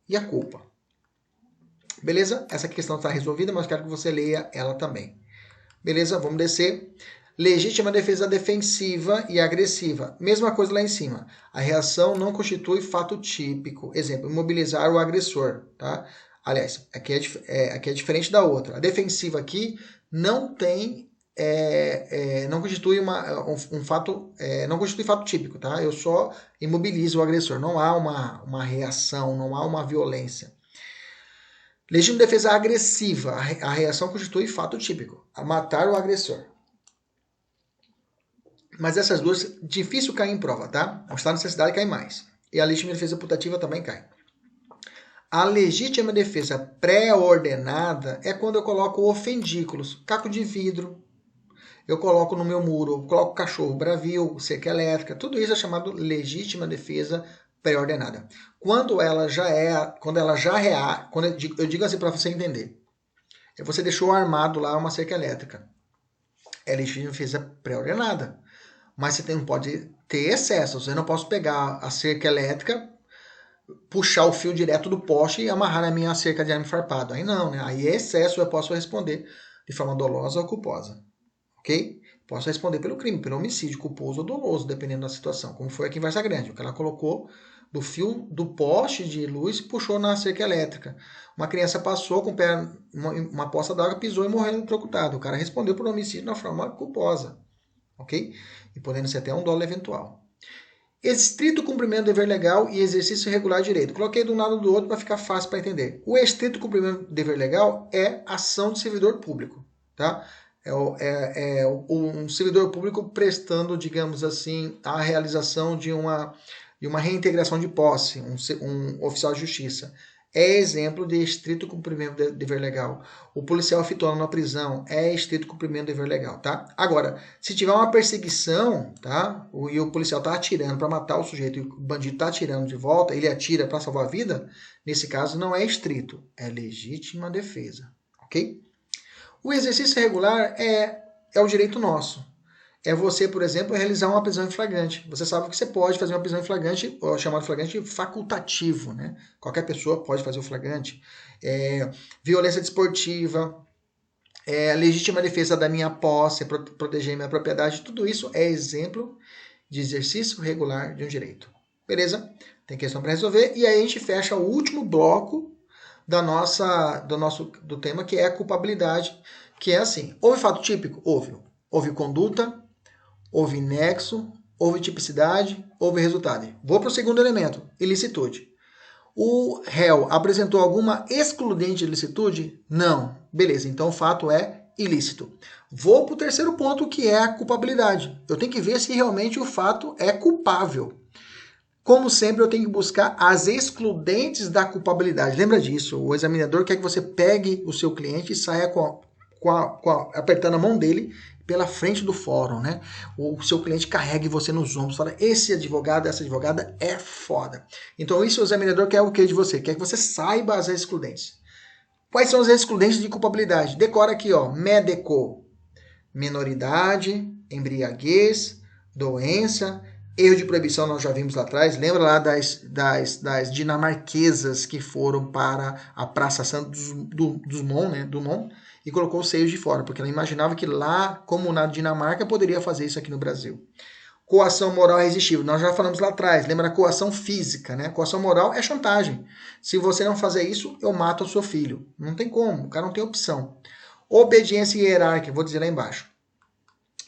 e a culpa. Beleza? Essa questão está resolvida, mas quero que você leia ela também. Beleza? Vamos descer. Legítima defesa defensiva e agressiva. Mesma coisa lá em cima. A reação não constitui fato típico. Exemplo, imobilizar o agressor, tá? Aliás, aqui é diferente da outra. A defensiva aqui não tem não constitui um fato, não constitui fato típico, tá? Eu só imobilizo o agressor, não há uma reação, não há uma violência. Legítima defesa agressiva, a reação constitui fato típico, a matar o agressor. Mas essas duas, difícil cair em prova, tá? O estado de necessidade cai mais. E a legítima defesa putativa também cai. A legítima defesa pré-ordenada é quando eu coloco ofendículos, caco de vidro, eu coloco no meu muro, eu coloco cachorro bravio, cerca elétrica, tudo isso é chamado legítima defesa pré-ordenada. Quando ela já quando eu digo assim para você entender, você deixou armado lá uma cerca elétrica, é legítima defesa pré-ordenada, mas você não pode ter excesso, você não pode pegar a cerca elétrica, puxar o fio direto do poste e amarrar na minha cerca de arame farpado. Aí não, né? Aí é excesso, eu posso responder de forma dolosa ou culposa. Ok? Posso responder pelo crime, pelo homicídio, culposo ou doloso, dependendo da situação. Como foi aqui em Varza Grande, o que ela colocou do fio do poste de luz e puxou na cerca elétrica. Uma criança passou com o pé, uma poça d'água, pisou e morreu eletrocutado. O cara respondeu por homicídio na forma culposa. Ok? E podendo ser até um dolo eventual. Estrito cumprimento do dever legal e exercício regular de direito. Coloquei de um lado do outro para ficar fácil para entender. O estrito cumprimento do dever legal é ação de servidor público, tá? Um servidor público prestando, digamos assim, a realização de uma reintegração de posse, um oficial de justiça. É exemplo de estrito cumprimento do dever legal. O policial efetuando na prisão é estrito cumprimento do dever legal, tá? Agora, se tiver uma perseguição, tá? E o policial tá atirando para matar o sujeito e o bandido tá atirando de volta, ele atira para salvar a vida, nesse caso não é estrito, é legítima defesa, ok? O exercício regular é o direito nosso. É você, por exemplo, realizar uma prisão em flagrante. Você sabe que você pode fazer uma prisão em flagrante, ou chamado flagrante facultativo, né? Qualquer pessoa pode fazer o flagrante. Violência desportiva, legítima defesa da minha posse, proteger minha propriedade, tudo isso é exemplo de exercício regular de um direito. Beleza? Tem questão para resolver. E aí a gente fecha o último bloco do tema, que é a culpabilidade, que é assim. Houve fato típico? Houve. Houve conduta, houve nexo, houve tipicidade, houve resultado. Vou para o segundo elemento, ilicitude. O réu apresentou alguma excludente de ilicitude? Não. Beleza, então o fato é ilícito. Vou para o terceiro ponto, que é a culpabilidade. Eu tenho que ver se realmente o fato é culpável. Como sempre, eu tenho que buscar as excludentes da culpabilidade. Lembra disso? O examinador quer que você pegue o seu cliente e saia apertando a mão dele pela frente do fórum, né? O seu cliente carregue você nos ombros, fala, esse advogado, essa advogada é foda. Então isso o examinador quer o que de você? Quer que você saiba as excludentes. Quais são as excludentes de culpabilidade? Decora aqui, ó, MEDECO. Menoridade, embriaguez, doença, erro de proibição nós já vimos lá atrás. Lembra lá das dinamarquesas que foram para a Praça Santos Dumont, né? Dumont, e colocou os seios de fora, porque ela imaginava que lá, como na Dinamarca, poderia fazer isso aqui no Brasil. Coação moral irresistível, nós já falamos lá atrás, lembra a coação física, né? Coação moral é chantagem. Se você não fazer isso, eu mato o seu filho. Não tem como, o cara não tem opção. Obediência hierárquica, vou dizer lá embaixo.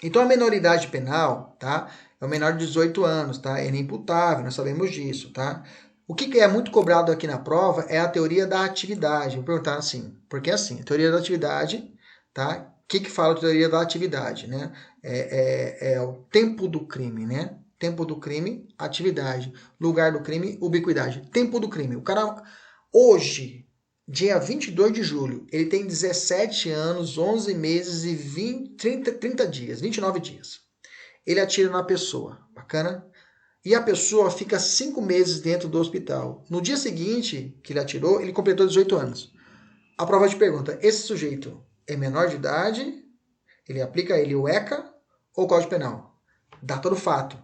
Então a menoridade penal, tá? É o menor de 18 anos, tá? É inimputável, nós sabemos disso, tá? O que é muito cobrado aqui na prova é a teoria da atividade. Vou perguntar assim, porque assim, a teoria da atividade, tá? O que fala a teoria da atividade, né? É o tempo do crime, né? Tempo do crime, atividade. Lugar do crime, ubiquidade. Tempo do crime. O cara, hoje, dia 22 de julho, ele tem 17 anos, 11 meses e 30 dias, 29 dias. Ele atira na pessoa. Bacana? E a pessoa fica 5 meses dentro do hospital. No dia seguinte que ele atirou, ele completou 18 anos. A prova te pergunta, esse sujeito é menor de idade? Ele aplica ele o ECA ou Código Penal? Data do fato.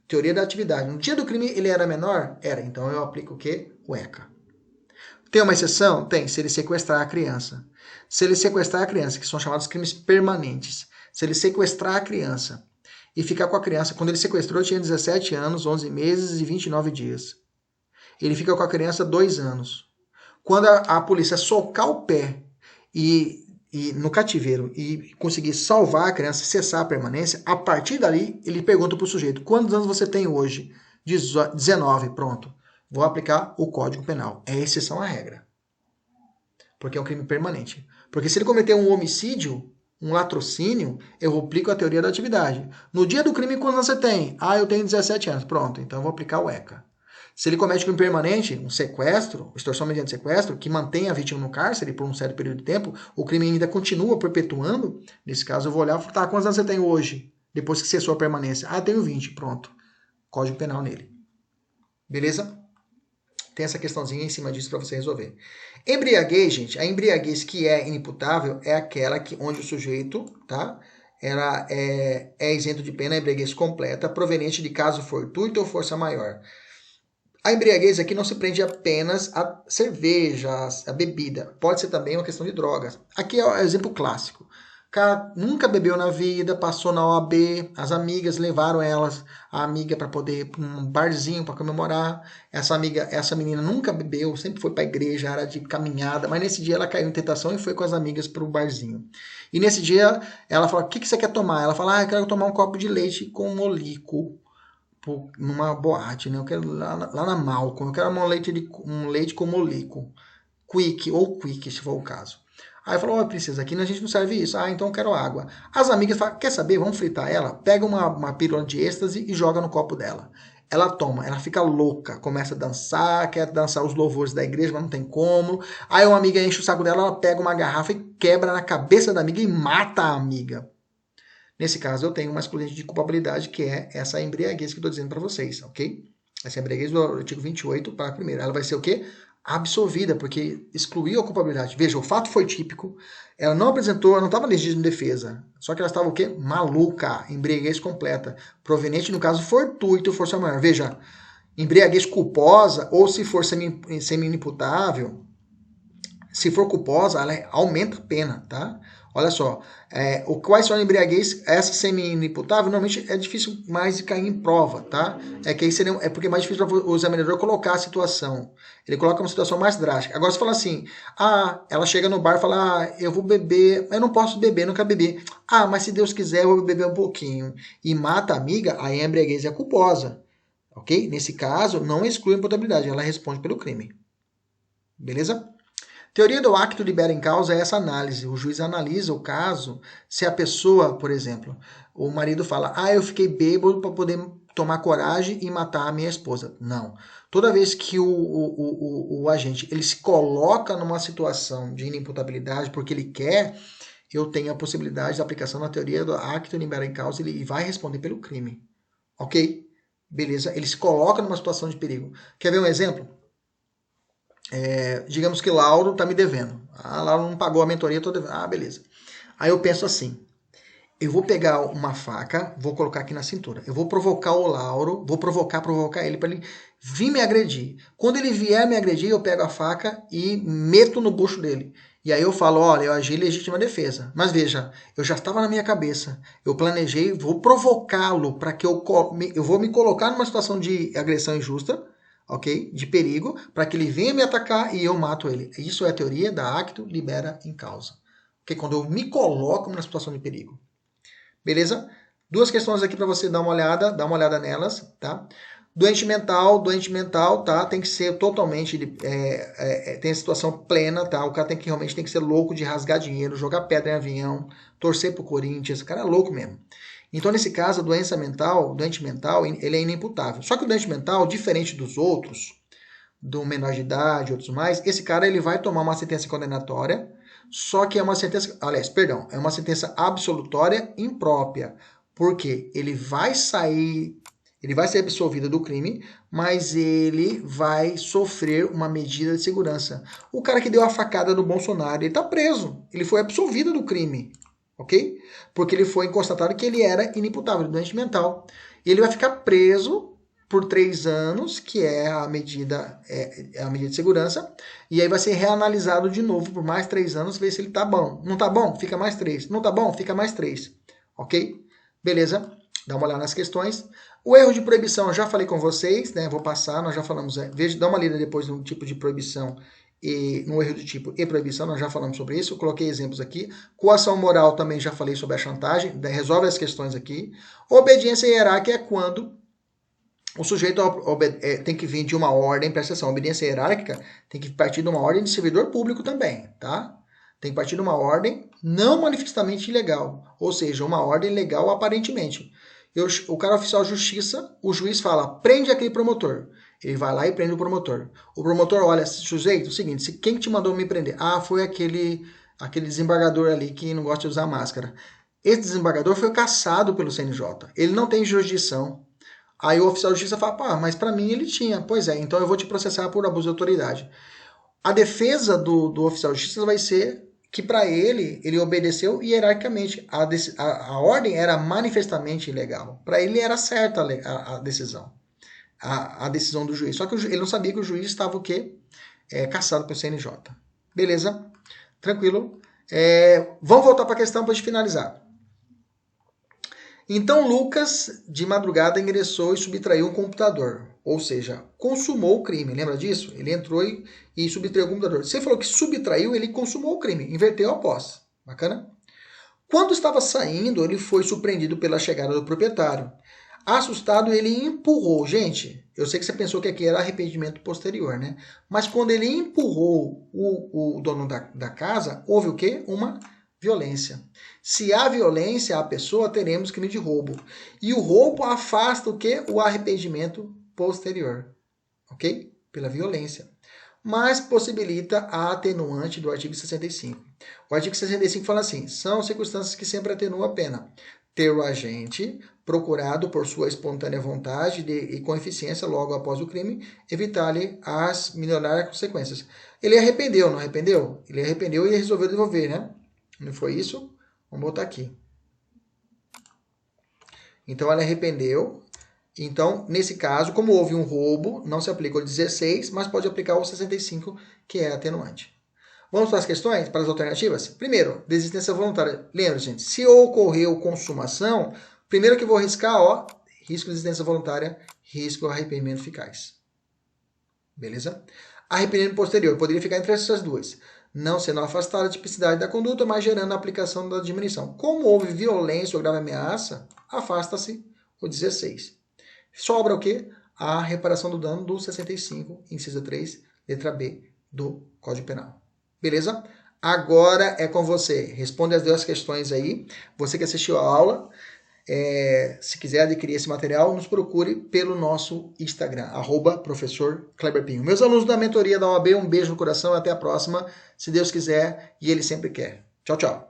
Teoria da atividade. No dia do crime ele era menor? Era. Então eu aplico o quê? O ECA. Tem uma exceção? Tem. Se ele sequestrar a criança. Se ele sequestrar a criança, que são chamados crimes permanentes. Se ele sequestrar a criança e ficar com a criança. Quando ele sequestrou, tinha 17 anos, 11 meses e 29 dias. Ele fica com a criança 2 anos. Quando a polícia socar o pé e e no cativeiro e conseguir salvar a criança, cessar a permanência, a partir dali ele pergunta para o sujeito: quantos anos você tem hoje? 19, pronto. Vou aplicar o Código Penal. É exceção à regra. Porque é um crime permanente. Porque se ele cometer um homicídio, um latrocínio, eu aplico a teoria da atividade. No dia do crime, quantos anos você tem? Ah, eu tenho 17 anos. Pronto, então eu vou aplicar o ECA. Se ele comete crime permanente, um sequestro, extorsão mediante sequestro, que mantém a vítima no cárcere por um certo período de tempo, o crime ainda continua perpetuando, nesse caso eu vou olhar e falar: tá, quantos anos você tem hoje? Depois que cessou a permanência. Ah, eu tenho 20, pronto. Código Penal nele. Beleza? Tem essa questãozinha em cima disso para você resolver. Embriaguez, gente, a embriaguez que é inimputável é aquela que, onde o sujeito, tá, é isento de pena, a embriaguez completa, proveniente de caso fortuito ou força maior. A embriaguez aqui não se prende apenas a cerveja, a bebida. Pode ser também uma questão de drogas. Aqui é o exemplo clássico. O cara nunca bebeu na vida, passou na OAB, as amigas levaram a amiga para poder ir para um barzinho para comemorar. Essa menina nunca bebeu, sempre foi para a igreja, era de caminhada, mas nesse dia ela caiu em tentação e foi com as amigas para o barzinho. E nesse dia ela falou: o que você quer tomar? Ela falou: eu quero tomar um copo de leite com molico numa boate, né? Eu quero lá na Malcolm, eu quero um leite com molico. Quick, se for o caso. Aí falou: princesa, aqui a gente não serve isso. Ah, então eu quero água. As amigas falam: quer saber? Vamos fritar ela? Pega uma pílula de êxtase e joga no copo dela. Ela toma, ela fica louca, começa a dançar, quer dançar os louvores da igreja, mas não tem como. Aí uma amiga enche o saco dela, ela pega uma garrafa e quebra na cabeça da amiga e mata a amiga. Nesse caso, eu tenho uma excludente de culpabilidade, que é essa embriaguez que eu estou dizendo para vocês, ok? Essa embriaguez do artigo 28 para a primeira. Ela vai ser o quê? Absolvida, porque excluiu a culpabilidade. Veja, o fato foi típico, ela não apresentou, ela não estava legítima defesa, só que ela estava o quê? Maluca, embriaguez completa, proveniente, no caso, fortuito, força maior. Veja, embriaguez culposa, ou se for semi-inimputável, se for culposa, ela aumenta a pena, tá? Olha só, quais são a embriaguez? Essa semi-inimputável, normalmente é difícil mais de cair em prova, tá? Que aí é porque é mais difícil para o examinador colocar a situação. Ele coloca uma situação mais drástica. Agora, se fala assim: ela chega no bar e fala: eu vou beber, eu não posso beber, nunca bebi. Mas se Deus quiser, eu vou beber um pouquinho. E mata a amiga, aí a embriaguez é culposa, ok? Nesse caso, não exclui a imputabilidade, ela responde pelo crime. Beleza? Teoria do acto libera em causa é essa análise. O juiz analisa o caso se a pessoa, por exemplo, o marido fala: eu fiquei bêbado para poder tomar coragem e matar a minha esposa. Não. Toda vez que o agente ele se coloca numa situação de inimputabilidade porque ele quer, eu tenho a possibilidade da aplicação da teoria do acto libera em causa e ele vai responder pelo crime. Ok? Beleza? Ele se coloca numa situação de perigo. Quer ver um exemplo? Digamos que Lauro está me devendo. Lauro não pagou a mentoria, estou devendo. Beleza. Aí eu penso assim: eu vou pegar uma faca, vou colocar aqui na cintura. Eu vou provocar o Lauro, vou provocar ele para ele vir me agredir. Quando ele vier me agredir, eu pego a faca e meto no bucho dele. E aí eu falo: olha, eu agi em legítima defesa. Mas veja, eu já estava na minha cabeça. Eu planejei, vou provocá-lo para que eu vou me colocar numa situação de agressão injusta, ok? De perigo, para que ele venha me atacar e eu mato ele. Isso é a teoria da acto libera em causa. Okay? Quando eu me coloco numa situação de perigo. Beleza? Duas questões aqui para você dar uma olhada nelas, tá? Doente mental, tá? Tem que ser totalmente, tem a situação plena, tá? O cara realmente tem que ser louco de rasgar dinheiro, jogar pedra em avião, torcer pro Corinthians, o cara é louco mesmo. Então, nesse caso, o doente mental, ele é inimputável. Só que o doente mental, diferente dos outros, do menor de idade, outros mais, esse cara ele vai tomar uma sentença condenatória, só que é uma sentença, é uma sentença absolutória imprópria, porque ele vai ser absolvido do crime, mas ele vai sofrer uma medida de segurança. O cara que deu a facada no Bolsonaro, ele está preso, ele foi absolvido do crime, ok? Porque ele foi constatado que ele era inimputável, doente mental. E ele vai ficar preso por 3 anos, que é a medida de segurança, e aí vai ser reanalisado de novo por mais 3 anos, ver se ele tá bom. Não tá bom? Fica mais 3. Não tá bom? Fica mais 3. Ok? Beleza? Dá uma olhada nas questões. O erro de proibição, eu já falei com vocês, né? Vou passar, nós já falamos. Dá uma lida depois no tipo de proibição e no erro do tipo e proibição, nós já falamos sobre isso, eu coloquei exemplos aqui. Coação moral também já falei sobre a chantagem, resolve as questões aqui. Obediência hierárquica é quando o sujeito tem que vir de uma ordem, presta atenção, obediência hierárquica tem que partir de uma ordem de servidor público também, tá? Tem que partir de uma ordem não manifestamente ilegal, ou seja, uma ordem legal aparentemente. O cara oficial de justiça, o juiz fala, prende aquele promotor. Ele vai lá e prende o promotor. O promotor olha, sujeito, o seguinte, quem te mandou me prender? Ah, foi aquele desembargador ali que não gosta de usar máscara. Esse desembargador foi cassado pelo CNJ. Ele não tem jurisdição. Aí o oficial de justiça fala, pá, mas para mim ele tinha. Pois é, então eu vou te processar por abuso de autoridade. A defesa do oficial de justiça vai ser que para ele obedeceu hierarquicamente. A ordem era manifestamente ilegal. Para ele era certa a decisão. A decisão do juiz. Só que ele não sabia que o juiz estava o quê? Cassado pelo CNJ. Beleza? Tranquilo. Vamos voltar para a questão para a gente finalizar. Então Lucas, de madrugada, ingressou e subtraiu um computador. Ou seja, consumou o crime. Lembra disso? Ele entrou e subtraiu o computador. Você falou que subtraiu, ele consumou o crime. Inverteu a posse. Bacana? Quando estava saindo, ele foi surpreendido pela chegada do proprietário. Assustado, ele empurrou. Gente, eu sei que você pensou que aqui era arrependimento posterior, né? Mas quando ele empurrou o dono da casa, houve o quê? Uma violência. Se há violência à pessoa, teremos crime de roubo. E o roubo afasta o quê? O arrependimento posterior. Ok? Pela violência. Mas possibilita a atenuante do artigo 65. O artigo 65 fala assim, são circunstâncias que sempre atenuam a pena. Ter o agente procurado por sua espontânea vontade e com eficiência logo após o crime, evitar-lhe as milionárias consequências. Ele arrependeu, não arrependeu? Ele arrependeu e resolveu devolver, né? Não foi isso? Vamos botar aqui. Então, ela arrependeu. Então, nesse caso, como houve um roubo, não se aplica o 16, mas pode aplicar o 65, que é atenuante. Vamos para as questões, para as alternativas? Primeiro, desistência voluntária. Lembra, gente, se ocorreu consumação, primeiro que eu vou riscar, ó, risco de desistência voluntária, risco de arrependimento eficaz. Beleza? Arrependimento posterior, poderia ficar entre essas duas. Não sendo afastada a tipicidade da conduta, mas gerando a aplicação da diminuição. Como houve violência ou grave ameaça, afasta-se o 16. Sobra o quê? A reparação do dano do 65, inciso 3, letra B do Código Penal. Beleza? Agora é com você. Responde as duas questões aí. Você que assistiu a aula, se quiser adquirir esse material, nos procure pelo nosso Instagram, @professor Kleber Pinho. Meus alunos da mentoria da OAB, um beijo no coração e até a próxima, se Deus quiser e Ele sempre quer. Tchau, tchau.